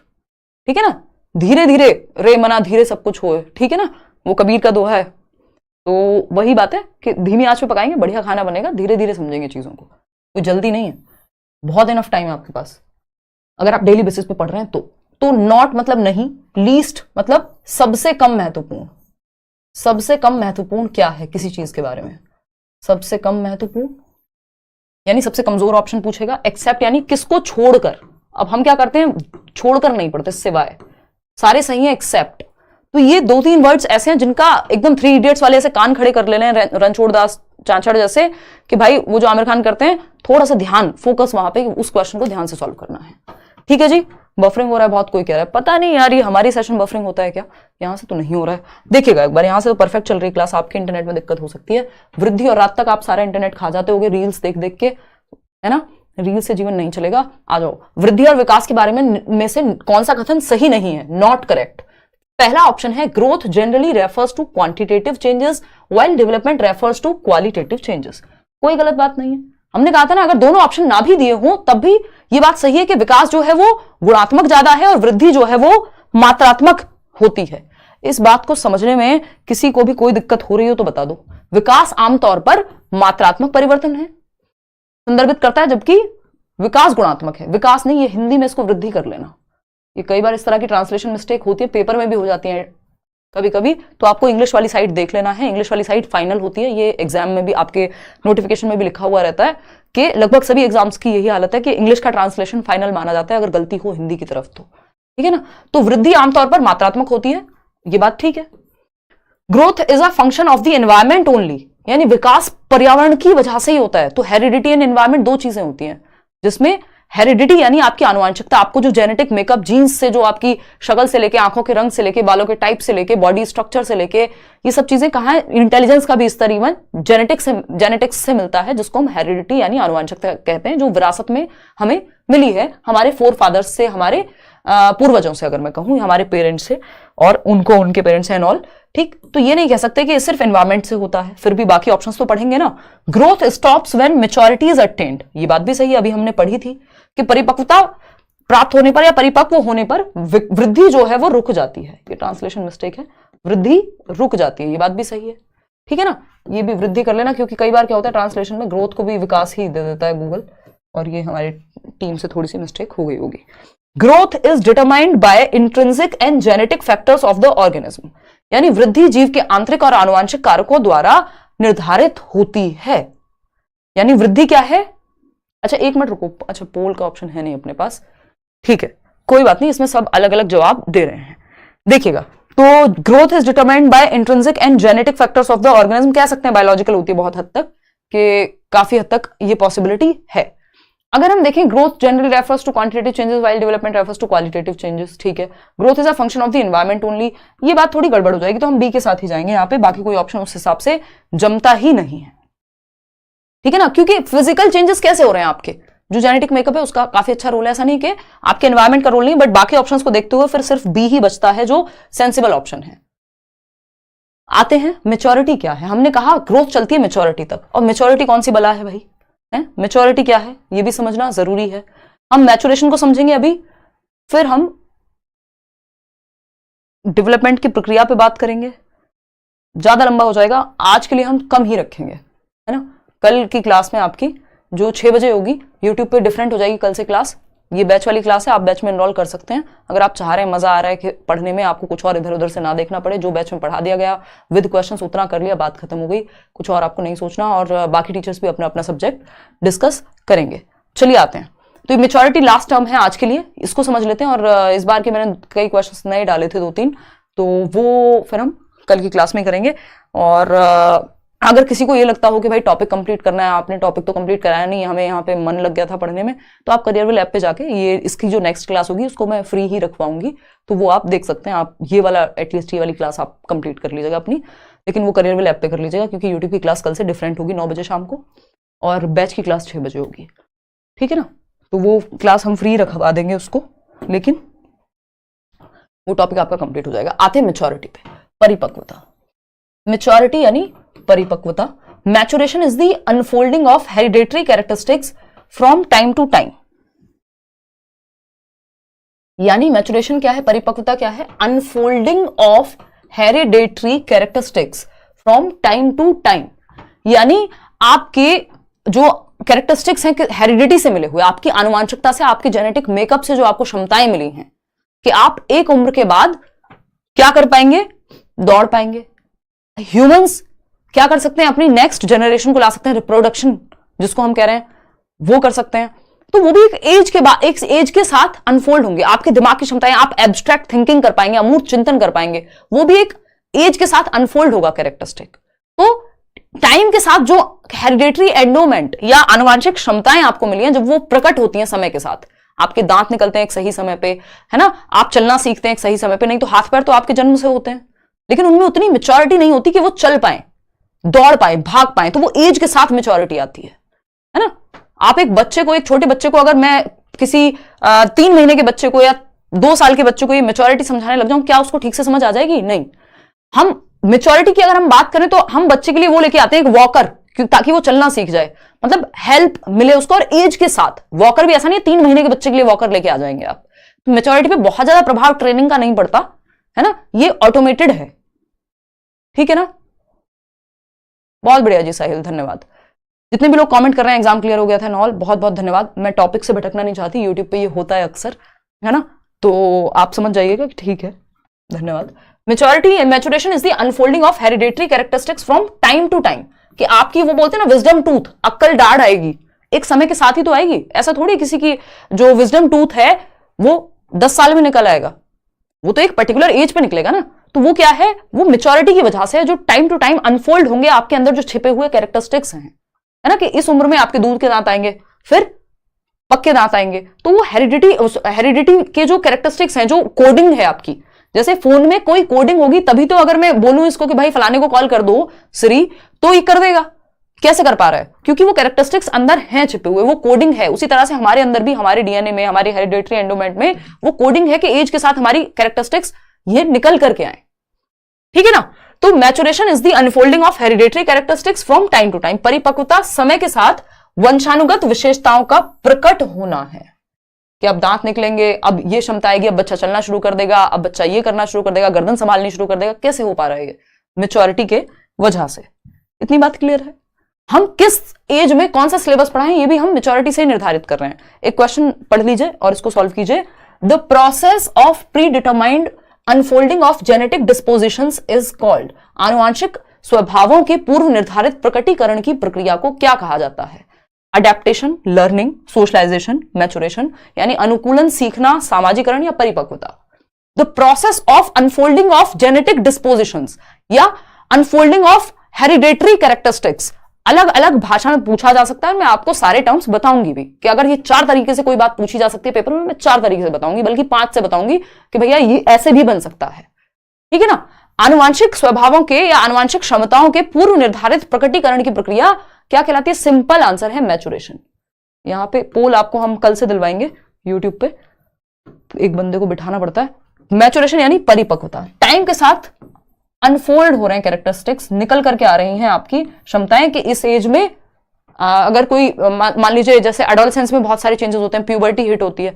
ठीक है ना। धीरे धीरे रे मना धीरे सब कुछ होए, ठीक है ना, वो कबीर का दोहा है। तो वही बात है कि धीमी आंच पे पकाएंगे, बढ़िया खाना बनेगा, धीरे धीरे समझेंगे चीजों को, कोई जल्दी नहीं है, बहुत इनफ टाइम है आपके पास, अगर आप डेली बेसिस पे पढ़ रहे हैं तो नॉट मतलब नहीं, लीस्ट मतलब सबसे कम महत्वपूर्ण। सबसे कम महत्वपूर्ण क्या है किसी चीज के बारे में, सबसे कम महत्वपूर्ण यानी सबसे कमजोर ऑप्शन पूछेगा। एक्सेप्ट यानी किसको छोड़कर, अब हम क्या करते हैं, छोड़कर नहीं पढ़ते, सिवाय, सारे सही है एक्सेप्ट। तो ये 2-3 वर्ड्स ऐसे हैं जिनका एकदम 3 इडियट्स वाले ऐसे कान खड़े कर ले रहे हैं, रणछोड़ दास चांचड़ जैसे, कि भाई वो जो आमिर खान करते हैं, थोड़ा सा ध्यान, फोकस वहां पे, उस क्वेश्चन को ध्यान से सॉल्व करना है। ठीक है जी। बफरिंग हो रहा है, बहुत कोई कह रहा है, पता नहीं यार ये हमारी सेशन बफरिंग होता है क्या, यहां से तो नहीं हो रहा है। देखिएगा एक बार, यहां से तो परफेक्ट चल रही क्लास, आपके इंटरनेट में दिक्कत हो सकती है। वृद्धि और रात तक आप सारा इंटरनेट खा जाते होगे रील्स देख देख के, है ना, रील से जीवन नहीं चलेगा। आ जाओ, वृद्धि और विकास के बारे में से कौन सा कथन सही नहीं है, नॉट करेक्ट। पहला ऑप्शन है growth generally refers to quantitative changes while development refers to qualitative changes. कोई गलत बात नहीं है। हमने कहा था ना, अगर दोनों ऑप्शन ना भी दिए हो तब भी ये बात सही है कि विकास जो है वो गुणात्मक ज्यादा है और वृद्धि जो है वो मात्रात्मक होती है। इस बात को समझने में किसी को भी कोई दिक्कत हो रही हो तो बता दो। विकास आमतौर पर मात्रात्मक परिवर्तन है संदर्भित करता है, जबकि विकास गुणात्मक है। विकास नहीं, ये हिंदी में इसको वृद्धि कर लेना। ये कई बार इस तरह की ट्रांसलेशन मिस्टेक होती है, पेपर में भी हो जाती है कभी कभी, तो आपको इंग्लिश वाली साइड देख लेना है। इंग्लिश वाली साइड फाइनल होती है। ये एग्जाम में भी, आपके नोटिफिकेशन में भी लिखा हुआ रहता है कि लगभग सभी एग्जाम्स की यही हालत है कि इंग्लिश का ट्रांसलेशन फाइनल माना जाता है अगर गलती हो हिंदी की तरफ तो, ठीक है ना। तो वृद्धि आमतौर पर मात्रात्मक होती है, ये बात ठीक है। Growth is a function of the environment only, यानी विकास पर्यावरण की वजह से ही होता है। तो हेरिडिटी एंड एनवायरमेंट दो चीजें होती हैं, जिसमें हेरिडिटी यानी आपकी आनुवंशिकता, आपको जो जेनेटिक मेकअप, जीन्स से जो आपकी शक्ल से लेके, आंखों के रंग से लेके, बालों के टाइप से लेके, बॉडी स्ट्रक्चर से लेके, ये सब चीजें कहाँ है, इंटेलिजेंस का भी स्तर इवन जेनेटिक्स से मिलता है, जिसको हम हेरिडिटी यानी आनुवंशिकता कहते हैं, जो विरासत में हमें मिली है हमारे फोर फादर्स से, हमारे पूर्वजों से, अगर मैं कहूं हमारे पेरेंट्स से और उनको उनके पेरेंट्स एंड ऑल, ठीक। तो ये नहीं कह सकते कि सिर्फ एनवायरमेंट से होता है, फिर भी बाकी ऑप्शंस तो पढ़ेंगे ना। Growth stops when maturity is attend, ये बात भी सही है, अभी हमने पढ़ी थी कि परिपक्वता प्राप्त होने पर या परिपक्व होने पर वृद्धि जो है वो रुक जाती है। ये ट्रांसलेशन मिस्टेक है, वृद्धि रुक जाती है, ये बात भी सही है, ठीक है ना। ये भी वृद्धि कर लेना, क्योंकि कई बार क्या होता है ट्रांसलेशन में ग्रोथ को भी विकास ही दे देता है गूगल, और ये हमारी टीम से थोड़ी सी मिस्टेक हो गई होगी। Growth is determined by intrinsic and genetic factors of the organism, यानी वृद्धि जीव के आंतरिक और आनुवंशिक कारकों द्वारा निर्धारित होती है। यानी वृद्धि क्या है, अच्छा एक मिनट रुको, अच्छा पोल का ऑप्शन है नहीं अपने पास, ठीक है कोई बात नहीं, इसमें सब अलग अलग जवाब दे रहे हैं। देखिएगा, तो growth is determined by intrinsic and genetic factors of the organism, कह सकते हैं बायोलॉजिकल होती है बहुत हद तक, कि काफी हद तक ये पॉसिबिलिटी है। अगर हम देखें, growth generally refers to quantitative changes while development refers to qualitative changes, ठीक है। Growth is a function of the environment only, ये बात थोड़ी गड़बड़ हो जाएगी, तो हम बी के साथ ही जाएंगे यहाँ पे, बाकी कोई ऑप्शन उस हिसाब से जमता ही नहीं है, ठीक है ना। क्योंकि फिजिकल चेंजेस कैसे हो रहे हैं, आपके जो जेनेटिक मेकअप है उसका काफी अच्छा रोल है, ऐसा नहीं कि आपके एनवायरमेंट का रोल नहीं, बट बाकी ऑप्शंस को देखते हुए फिर सिर्फ बी ही बचता है जो सेंसिबल ऑप्शन है। आते हैं मेच्योरिटी क्या है, हमने कहा ग्रोथ चलती है मेच्योरिटी तक, और मेच्योरिटी कौन सी बला है भाई, मेच्योरिटी क्या है ये भी समझना जरूरी है। हम मैचुरेशन को समझेंगे अभी, फिर हम डेवलपमेंट की प्रक्रिया पे बात करेंगे, ज्यादा लंबा हो जाएगा, आज के लिए हम कम ही रखेंगे, है ना। कल की क्लास में आपकी जो 6 बजे होगी यूट्यूब पे डिफरेंट हो जाएगी कल से क्लास, ये बैच वाली क्लास है, आप बैच में एनरोल कर सकते हैं अगर आप चाह रहे हैं, मजा आ रहा है कि पढ़ने में, आपको कुछ और इधर उधर से ना देखना पड़े, जो बैच में पढ़ा दिया गया विद क्वेश्चंस उतना कर लिया, बात खत्म हो गई, कुछ और आपको नहीं सोचना, और बाकी टीचर्स भी अपना अपना सब्जेक्ट डिस्कस करेंगे। चलिए आते हैं, तो मेच्योरिटी लास्ट टर्म है आज के लिए, इसको समझ लेते हैं, और इस बार के मैंने कई क्वेश्चन नए डाले थे 2-3, तो वो फिर हम कल की क्लास में करेंगे। और अगर किसी को ये लगता हो कि भाई टॉपिक कंप्लीट करना है, आपने टॉपिक तो कंप्लीट कराया नहीं, हमें यहाँ पे मन लग गया था पढ़ने में, तो आप करियरविल ऐप पे जाके, ये इसकी जो नेक्स्ट क्लास होगी उसको मैं फ्री ही रखवाऊंगी, तो वो आप देख सकते हैं, आप ये वाला एटलीस्ट ये वाली क्लास आप कंप्लीट कर लीजिएगा अपनी, लेकिन वो करियरविल ऐप पे कर लीजिएगा, क्योंकि यूट्यूब की क्लास कल से डिफरेंट होगी 9 बजे शाम को, और बैच की क्लास 6 बजे होगी, ठीक है ना। तो वो क्लास हम फ्री रखवा देंगे उसको, लेकिन वो टॉपिक आपका कंप्लीट हो जाएगा। आते हैं मेच्योरिटी पे, परिपक्वता। मेच्योरिटी यानी परिपक्वता, maturation is the unfolding of hereditary characteristics from time to time. यानी मैचुरेशन क्या है, परिपक्वता क्या है, unfolding of hereditary characteristics from time to time, यानी आपके जो कैरेक्टरिस्टिक्स हैं हेरिडिटी से मिले हुए, आपकी आनुवंशिकता से, आपके जेनेटिक मेकअप से जो आपको क्षमताएं मिली हैं, कि आप एक उम्र के बाद क्या कर पाएंगे, दौड़ पाएंगे। ह्यूमंस क्या कर सकते हैं, अपनी नेक्स्ट जनरेशन को ला सकते हैं, रिप्रोडक्शन जिसको हम कह रहे हैं वो कर सकते हैं, तो वो भी एक एज के बाद, एक एज के साथ अनफोल्ड होंगे। आपके दिमाग की क्षमताएं, आप एब्स्ट्रैक्ट थिंकिंग कर पाएंगे, अमूर्त चिंतन कर पाएंगे, वो भी एक एज के साथ अनफोल्ड होगा कैरेक्टरिस्टिक। तो टाइम के साथ जो हेरिडेटरी एंडोमेंट या आनुवंशिक क्षमताएं आपको मिली हैं, जब वो प्रकट होती हैं समय के साथ, आपके दांत निकलते हैं एक सही समय पे, है ना, आप चलना सीखते हैं एक सही समय पे, नहीं तो हाथ पैर तो आपके जन्म से होते हैं, लेकिन उनमें उतनी मेच्योरिटी नहीं होती कि वो चल पाए, दौड़ पाए, भाग पाए, तो वो एज के साथ मेच्योरिटी आती है ना। आप एक बच्चे को, एक छोटे बच्चे को, अगर मैं किसी 3 महीने के बच्चे को या 2 साल के बच्चे को ये मेच्योरिटी समझाने लग जाऊं, क्या उसको ठीक से समझ आ जाएगी? नहीं। हम मेच्योरिटी की अगर हम बात करें तो हम बच्चे के लिए वो लेके आते हैं एक वॉकर, ताकि वो चलना सीख जाए, मतलब हेल्प मिले उसको, और एज के साथ। वॉकर भी ऐसा नहीं है 3 महीने के बच्चे के लिए वॉकर लेके आ जाएंगे आप। तो मेच्योरिटी पे बहुत ज्यादा प्रभाव ट्रेनिंग का नहीं पड़ता है ना, ये ऑटोमेटेड है, ठीक है ना। बहुत बढ़िया जी साहिल, धन्यवाद। जितने भी लोग कमेंट कर रहे हैं एग्जाम क्लियर हो गया था नॉल, बहुत बहुत धन्यवाद। मैं टॉपिक से भटकना नहीं चाहती, यूट्यूब पे ये होता है अक्सर, है ना, तो आप समझ जाइएगा कि ठीक है, धन्यवाद। Maturity and maturation is the unfolding of hereditary characteristics from time to time, कि आपकी वो बोलते हैं ना विजडम टूथ, अक्ल दाढ़ आएगी, एक समय के साथ ही तो आएगी। ऐसा थोड़ी किसी की जो विजडम टूथ है वो 10 साल में निकल आएगा, वो तो एक पर्टिकुलर एज पे निकलेगा ना। तो वो क्या है, वो मेच्योरिटी की वजह से है, जो टाइम टू टाइम अनफोल्ड होंगे आपके अंदर जो छिपे हुए कैरेक्टरिस्टिक्स हैं, है ना, कि इस उम्र में आपके दूध के दांत आएंगे, फिर पक्के दांत आएंगे। तो वो हेरिडिटी के जो कैरेक्टरिस्टिक्स हैं, जो कोडिंग है आपकी, जैसे फोन में कोई कोडिंग होगी तभी तो अगर मैं बोलूं इसको कि भाई फलाने को कॉल कर दो श्री, तो ये कर देगा। कैसे कर पा रहा है? क्योंकि वो कैरेक्टरिस्टिक्स अंदर हैं छिपे हुए, वो कोडिंग है। उसी तरह से हमारे अंदर भी, हमारे डीएनए में, हमारे हेरिडेटरी एंडोमेंट में वो कोडिंग है कि एज के साथ हमारी कैरेक्टरिस्टिक्स ये निकल करके आए, ठीक है ना। तो maturation is the unfolding of hereditary characteristics from time to time. परिपक्वता समय के साथ वंशानुगत विशेषताओं का प्रकट होना है, कि अब दांत निकलेंगे, अब ये क्षमता आएगी, अब बच्चा चलना शुरू कर देगा, अब बच्चा ये करना शुरू कर देगा, गर्दन संभालनी शुरू कर देगा। कैसे हो पा रहा है ये? मेच्योरिटी के वजह से। इतनी बात क्लियर है। हम किस एज में कौन सा सिलेबस पढ़ाएं ये भी हम मेच्योरिटी से ही निर्धारित कर रहे हैं। एक क्वेश्चन पढ़ लीजिए और इसको सॉल्व कीजिए। The process of predetermined unfolding of genetic dispositions is called. आनुवांशिक स्वभावों के पूर्व निर्धारित प्रकटीकरण की प्रक्रिया को क्या कहा जाता है? अडेप्टेशन, लर्निंग, सोशलाइजेशन, मैचुरेशन, यानी अनुकूलन, सीखना, सामाजिकरण या परिपक्वता। The process of unfolding of genetic dispositions या अनफोल्डिंग ऑफ हेरिडेटरी कैरेक्टरिस्टिक्स अलग अलग भाषा में पूछा जा सकता है। मैं आपको सारे टर्म्स बताऊंगी भी, कि अगर ये 4 तरीके से कोई बात पूछी जा सकती है पेपर में, मैं 4 तरीके से बताऊंगी, बल्कि 5 से बताऊंगी कि भैया ये ऐसे भी बन सकता है, ठीक है ना। आनुवांशिक स्वभावों के या आनुवांशिक क्षमताओं के पूर्व निर्धारित प्रकटीकरण की प्रक्रिया क्या कहलाती है? सिंपल आंसर है मैचुरेशन। यहां पे पोल आपको हम कल से दिलवाएंगे यूट्यूब पे, एक बंदे को बिठाना पड़ता है। मैचुरेशन यानी परिपक्वता, टाइम के साथ अनफोल्ड हो रहे हैं कैरेक्टरिस्टिक्स, निकल करके आ रही हैं आपकी क्षमताएं, कि इस एज में अगर कोई मान लीजिए जैसे एडोलेसेंस में बहुत सारे चेंजेस होते हैं, प्यूबर्टी हिट होती है,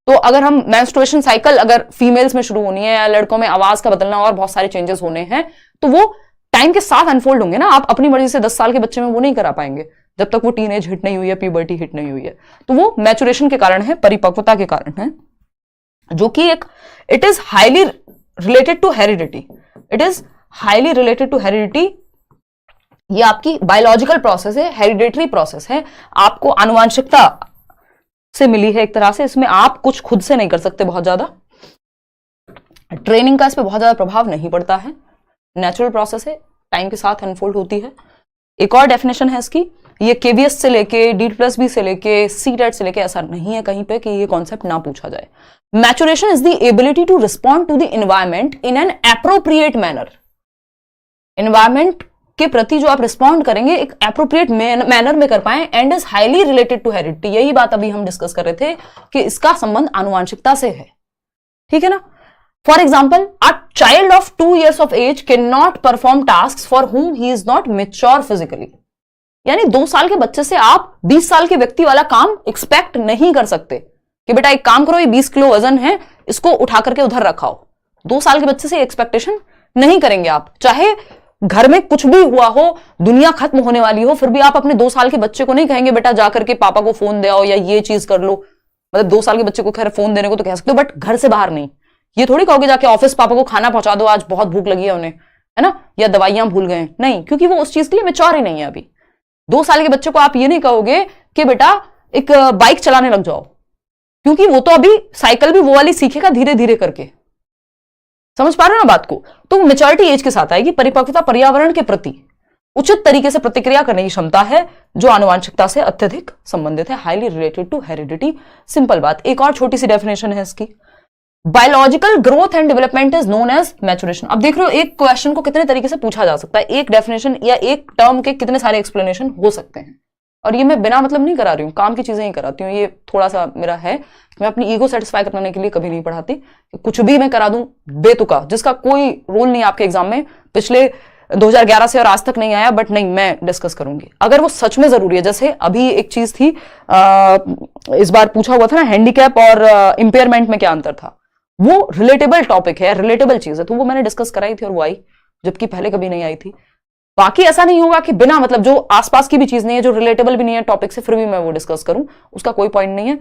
तो अगर हम मेंस्ट्रुएशन साइकिल अगर फीमेल्स में शुरू होनी है या लड़कों में आवाज का बदलना और बहुत सारे चेंजेस होने हैं, तो वो टाइम के साथ अनफोल्ड होंगे ना। आप अपनी मर्जी से 10 साल के बच्चे में वो नहीं करा पाएंगे जब तक वो टीनेज हिट नहीं हुई है, प्यूबर्टी हिट नहीं हुई है। तो वो मैचुरेशन के कारण है, परिपक्वता के कारण है, जो कि एक it is highly related to heredity. It is highly related to heredity. ये आपकी बायोलॉजिकल प्रोसेस है, हेरिडेटरी प्रोसेस है, आपको आनुवांशिकता से मिली है एक तरह से। इसमें आप कुछ खुद से नहीं कर सकते, बहुत ज्यादा ट्रेनिंग का इस पे बहुत ज्यादा प्रभाव नहीं पड़ता है, नेचुरल प्रोसेस है, टाइम के साथ अनफोल्ड होती है। एक और डेफिनेशन है इसकी, ये केवीएस से लेके DPLB से लेके सीटेट से लेके ऐसा नहीं है कहीं पे कि ये कॉन्सेप्ट ना पूछा जाए। Maturation is the ability to respond to the environment in an appropriate manner. Environment के प्रति जो आप रिस्पॉन्ड करेंगे एक एप्रोप्रिएट मैनर में कर पाए, and is highly related to heredity. यही बात अभी हम डिस्कस कर रहे थे कि इसका संबंध आनुवांशिकता से है, ठीक है ना। For example, a child of 2 years of age can not perform task for whom he is not mature physically। यानी 2 साल के बच्चे से आप 20 साल के व्यक्ति वाला काम एक्सपेक्ट नहीं कर सकते कि बेटा एक काम करो, ये 20 किलो वजन है, इसको उठा करके उधर रखाओ। 2 साल के बच्चे से एक्सपेक्टेशन नहीं करेंगे आप। चाहे घर में कुछ भी हुआ हो, दुनिया खत्म होने वाली हो, फिर भी आप अपने 2 साल के बच्चे को नहीं कहेंगे बेटा जाकर के पापा को फोन दे आओ या ये चीज कर लो। मतलब 2 साल के बच्चे को खैर फोन देने को तो कह सकते हो, बट घर से बाहर नहीं। ये थोड़ी कहोगे जाके ऑफिस पापा को खाना पहुंचा दो, आज बहुत भूख लगी है उन्हें, है ना, या दवाइयां भूल गए। नहीं, क्योंकि वो उस चीज के लिए मैच्योर ही नहीं है अभी। 2 साल के बच्चे को आप ये नहीं कहोगे कि बेटा एक बाइक चलाने लग जाओ, क्योंकि वो तो अभी साइकिल भी वो वाली सीखेगा धीरे धीरे करके। समझ पा रहे हो ना बात को। तो मेच्योरिटी एज के साथ आएगी। परिपक्वता पर्यावरण के प्रति उचित तरीके से प्रतिक्रिया करने की क्षमता है, जो आनुवांशिकता से अत्यधिक संबंधित है, highly related to heredity. Simple बात। एक और छोटी सी डेफिनेशन है इसकी, biological growth and development is known as maturation. अब देख रहे हो एक क्वेश्चन को कितने तरीके से पूछा जा सकता है, एक डेफिनेशन या एक टर्म के कितने सारे एक्सप्लेनेशन हो सकते हैं। और ये मैं बिना मतलब नहीं करा रही हूँ, काम की चीजें ही कराती हूँ। ये थोड़ा सा मेरा है, मैं अपनी ईगो सेटिस्फाई करने के लिए कभी नहीं पढ़ाती, कुछ भी मैं करा दूं बेतुका, जिसका कोई रोल नहीं आपके एग्जाम में, पिछले 2011 से और आज तक नहीं आया, बट नहीं, मैं डिस्कस करूंगी अगर वो सच में जरूरी है। जैसे अभी एक चीज थी, इस बार पूछा हुआ था ना, हैंडीकैप और इंपेयरमेंट में क्या अंतर था, वो रिलेटेबल टॉपिक है, रिलेटेबल चीज है, तो वो मैंने डिस्कस कराई थी और वो आई, जबकि पहले कभी नहीं आई थी। बाकी ऐसा नहीं होगा कि बिना मतलब जो आसपास की भी चीज नहीं है, जो रिलेटेबल भी नहीं है टॉपिक से, फिर भी मैं वो डिस्कस करूं, उसका कोई पॉइंट नहीं है।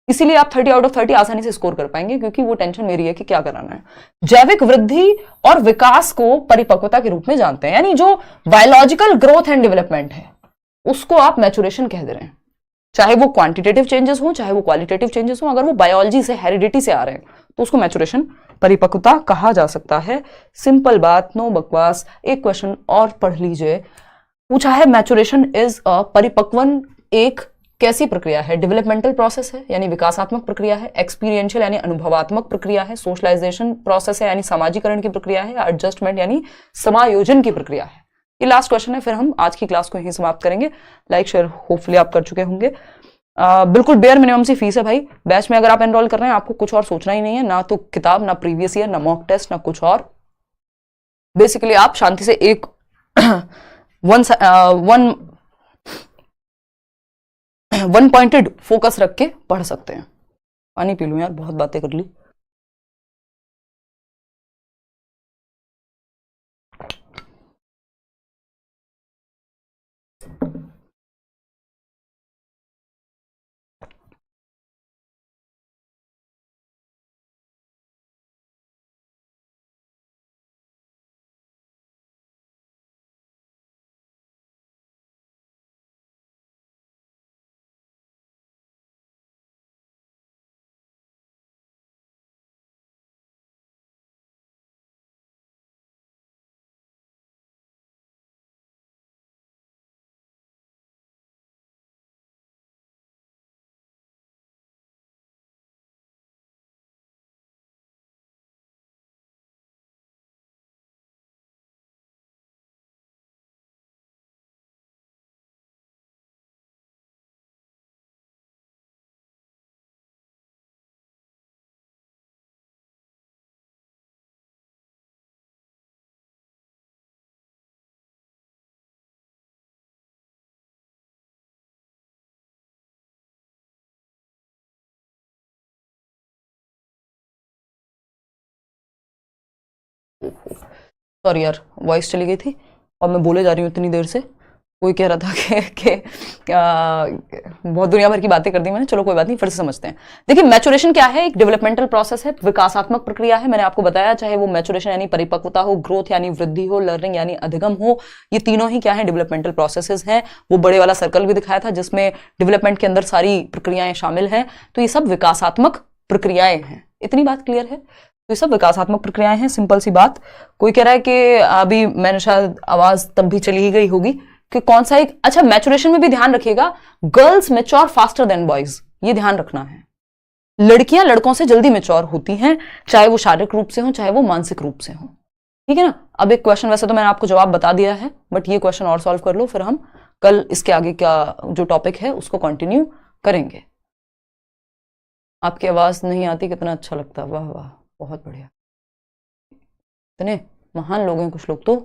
इसीलिए आप 30 आउट ऑफ 30 आसानी से स्कोर कर पाएंगे, क्योंकि वो टेंशन मेरी है कि क्या कराना है। जैविक वृद्धि और विकास को परिपक्वता के रूप में जानते हैं, यानी जो बायोलॉजिकल ग्रोथ एंड डेवलपमेंट है उसको आप मैचुरेशन कह दे रहे हैं। चाहे वो क्वांटिटेटिव चेंजेस हो, चाहे वो क्वालिटेटिव चेंजेस हो, अगर वो बायोलॉजी से, हेरिडिटी से आ रहे हैं तो उसको मैचुरेशन, परिपक्वता कहा जा सकता है। सिंपल बात, नो बकवास। एक क्वेश्चन और पढ़ लीजिए, पूछा है मैचुरेशन इज अ परिपक्वन एक कैसी प्रक्रिया है? डेवलपमेंटल प्रोसेस है यानी विकासात्मक प्रक्रिया है, एक्सपीरियंशियल यानी अनुभवात्मक प्रक्रिया है, सोशलाइजेशन प्रोसेस है यानी सामाजिकरण की प्रक्रिया है, एडजस्टमेंट यानी समायोजन की प्रक्रिया है। ये लास्ट क्वेश्चन है, फिर हम आज की क्लास को यहीं समाप्त करेंगे। लाइक शेयर होपफुली आप कर चुके होंगे। बिल्कुल बेयर मिनिमम सी फीस है भाई। बैच में अगर आप एनरोल कर रहे हैं, आपको कुछ और सोचना ही नहीं है, ना तो किताब, ना प्रीवियस ईयर, ना मॉक टेस्ट, ना कुछ और। बेसिकली आप शांति से एक वन पॉइंटेड फोकस रख के पढ़ सकते हैं। पानी पी लूं यार, बहुत बातें कर ली। सॉरी यार, वॉइस चली गई थी और मैं बोले जा रही हूँ इतनी देर से। कोई कह रहा था कि बहुत दुनिया भर की बातें कर दी मैंने, चलो कोई बात नहीं, फिर से समझते हैं। देखिए मैचुरेशन क्या है? एक डेवलपमेंटल प्रोसेस है, विकासात्मक प्रक्रिया है। मैंने आपको बताया, चाहे वो मैचुरेशन यानी परिपक्वता हो, ग्रोथ यानी वृद्धि हो, लर्निंग यानी अधिगम हो, ये तीनों ही क्या है? डेवलपमेंटल प्रोसेसेस हैं। वो बड़े वाला सर्कल भी दिखाया था जिसमें डेवलपमेंट के अंदर सारी प्रक्रियाएं शामिल हैं, तो ये सब विकासात्मक प्रक्रियाएं हैं। इतनी बात क्लियर है? तो ये सब विकासात्मक प्रक्रियाएं हैं, सिंपल सी बात। कोई कह रहा है कि अभी मैंने शायद आवाज तब भी चली ही गई होगी कि कौन सा एक, अच्छा मैचुरेशन में भी ध्यान रखिएगा, girls mature faster than boys, ये ध्यान रखना है। लड़कियां लड़कों से जल्दी मैच्योर होती हैं, चाहे वो शारीरिक रूप से हो, चाहे वो मानसिक रूप से हो, ठीक है ना। अब एक क्वेश्चन, वैसे तो मैंने आपको जवाब बता दिया है, बट ये क्वेश्चन और सॉल्व कर लो, फिर हम कल इसके आगे का जो टॉपिक है उसको कंटिन्यू करेंगे। आपकी आवाज नहीं आती, कितना अच्छा लगता, वाह वाह, बहुत बढ़िया, इतने महान लोग हैं कुछ लोग तो।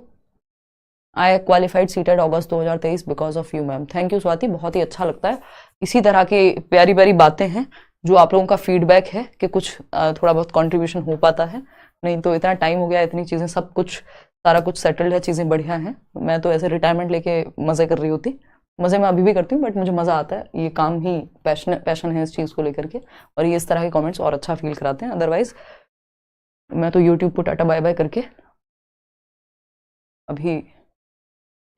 आई qualified seated August 2023 because of you ma'am. Thank you Swati, बहुत ही अच्छा लगता है। इसी तरह की प्यारी प्यारी बातें हैं जो आप लोगों का फीडबैक है कि कुछ थोड़ा बहुत कंट्रीब्यूशन हो पाता है। नहीं तो इतना टाइम हो गया, इतनी चीज़ें, सब कुछ सारा कुछ सेटल्ड है, चीज़ें बढ़िया हैं। मैं तो ऐसे रिटायरमेंट लेके मज़े कर रही होती, मज़े मैं अभी भी करती हूँ, बट मुझे मज़ा आता है। ये काम ही पैशन है इस चीज़ को लेकर के, और ये इस तरह के कमेंट्स और अच्छा फील कराते हैं। अदरवाइज मैं तो यूट्यूब को टाटा बाय बाय करके अभी,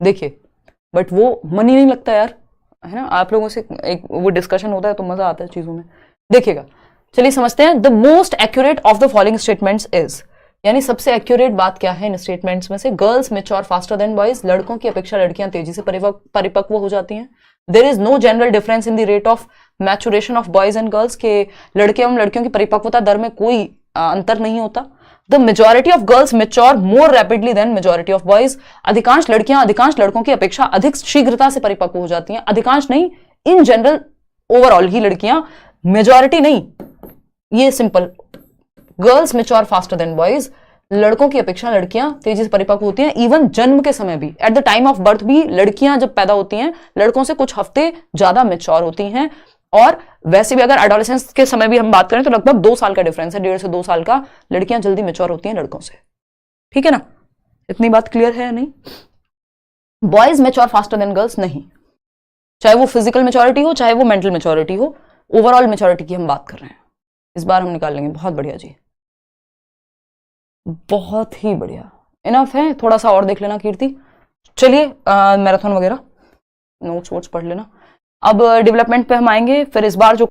देखिए, बट वो मन ही नहीं लगता यार, है ना। आप लोगों से एक वो डिस्कशन होता है तो मजा आता है चीजों में। देखिएगा, चलिए समझते हैं। The most accurate of the following statements is, यानी सबसे एक्यूरेट बात क्या है इन स्टेटमेंट्स में से? Girls mature faster than boys, लड़कों की अपेक्षा लड़कियां तेजी से परिपक्व हो जाती हैं। There is no general difference in the rate of maturation of boys and girls, के लड़के एवं लड़कियों की परिपक्वता दर में कोई अंतर नहीं होता। The majority of girls mature more rapidly than majority of boys. अधिकांश लड़कियां अधिकांश लड़कों की अपेक्षा अधिक शीघ्रता से परिपक्व हो जाती हैं। अधिकांश नहीं, इन जनरल ओवरऑल ही लड़कियां, मेजोरिटी नहीं, ये simple, girls mature faster than boys. लड़कों की अपेक्षा लड़कियां तेजी से परिपक्व होती हैं। इवन जन्म के समय भी, at the time of birth भी लड़कियां जब पैदा होती हैं लड़कों से कुछ हफ्ते ज्यादा मेच्योर होती हैं। और वैसे भी अगर एडोलेसेंस के समय भी हम बात करें तो लगभग 2 साल का डिफरेंस है, 1.5 से 2 साल का। लड़कियां जल्दी मेच्योर होती हैं लड़कों से, ठीक है ना? इतनी बात क्लियर है या नहीं? Boys mature faster than girls नहीं, चाहे वो फिजिकल मेच्योरिटी हो चाहे वो मेंटल मेच्योरिटी हो, ओवरऑल मेच्योरिटी की हम बात कर रहे हैं। इस बार हम निकाल लेंगे। बहुत बढ़िया जी, बहुत ही बढ़िया, इनफ है। थोड़ा सा और देख लेना कीर्ति। चलिए मैराथन वगैरह नोट्स वोट्स पढ़ लेना। अब डेवलपमेंट पे हम आएंगे। फिर इस बार जो